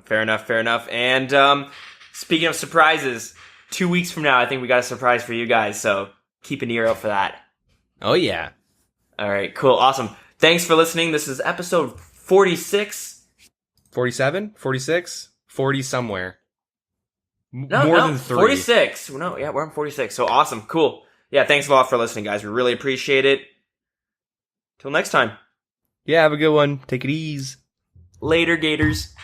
Fair enough. And speaking of surprises, 2 weeks from now, I think we got a surprise for you guys, so keep an ear out for that. Oh, yeah. All right, cool, awesome. Thanks for listening. This is episode 46. 47? 46? 40 somewhere. No, More than 3. 46. No, yeah, we're on 46. So awesome. Cool. Yeah, thanks a lot for listening, guys. We really appreciate it. Till next time. Yeah, have a good one. Take it easy. Later, Gators.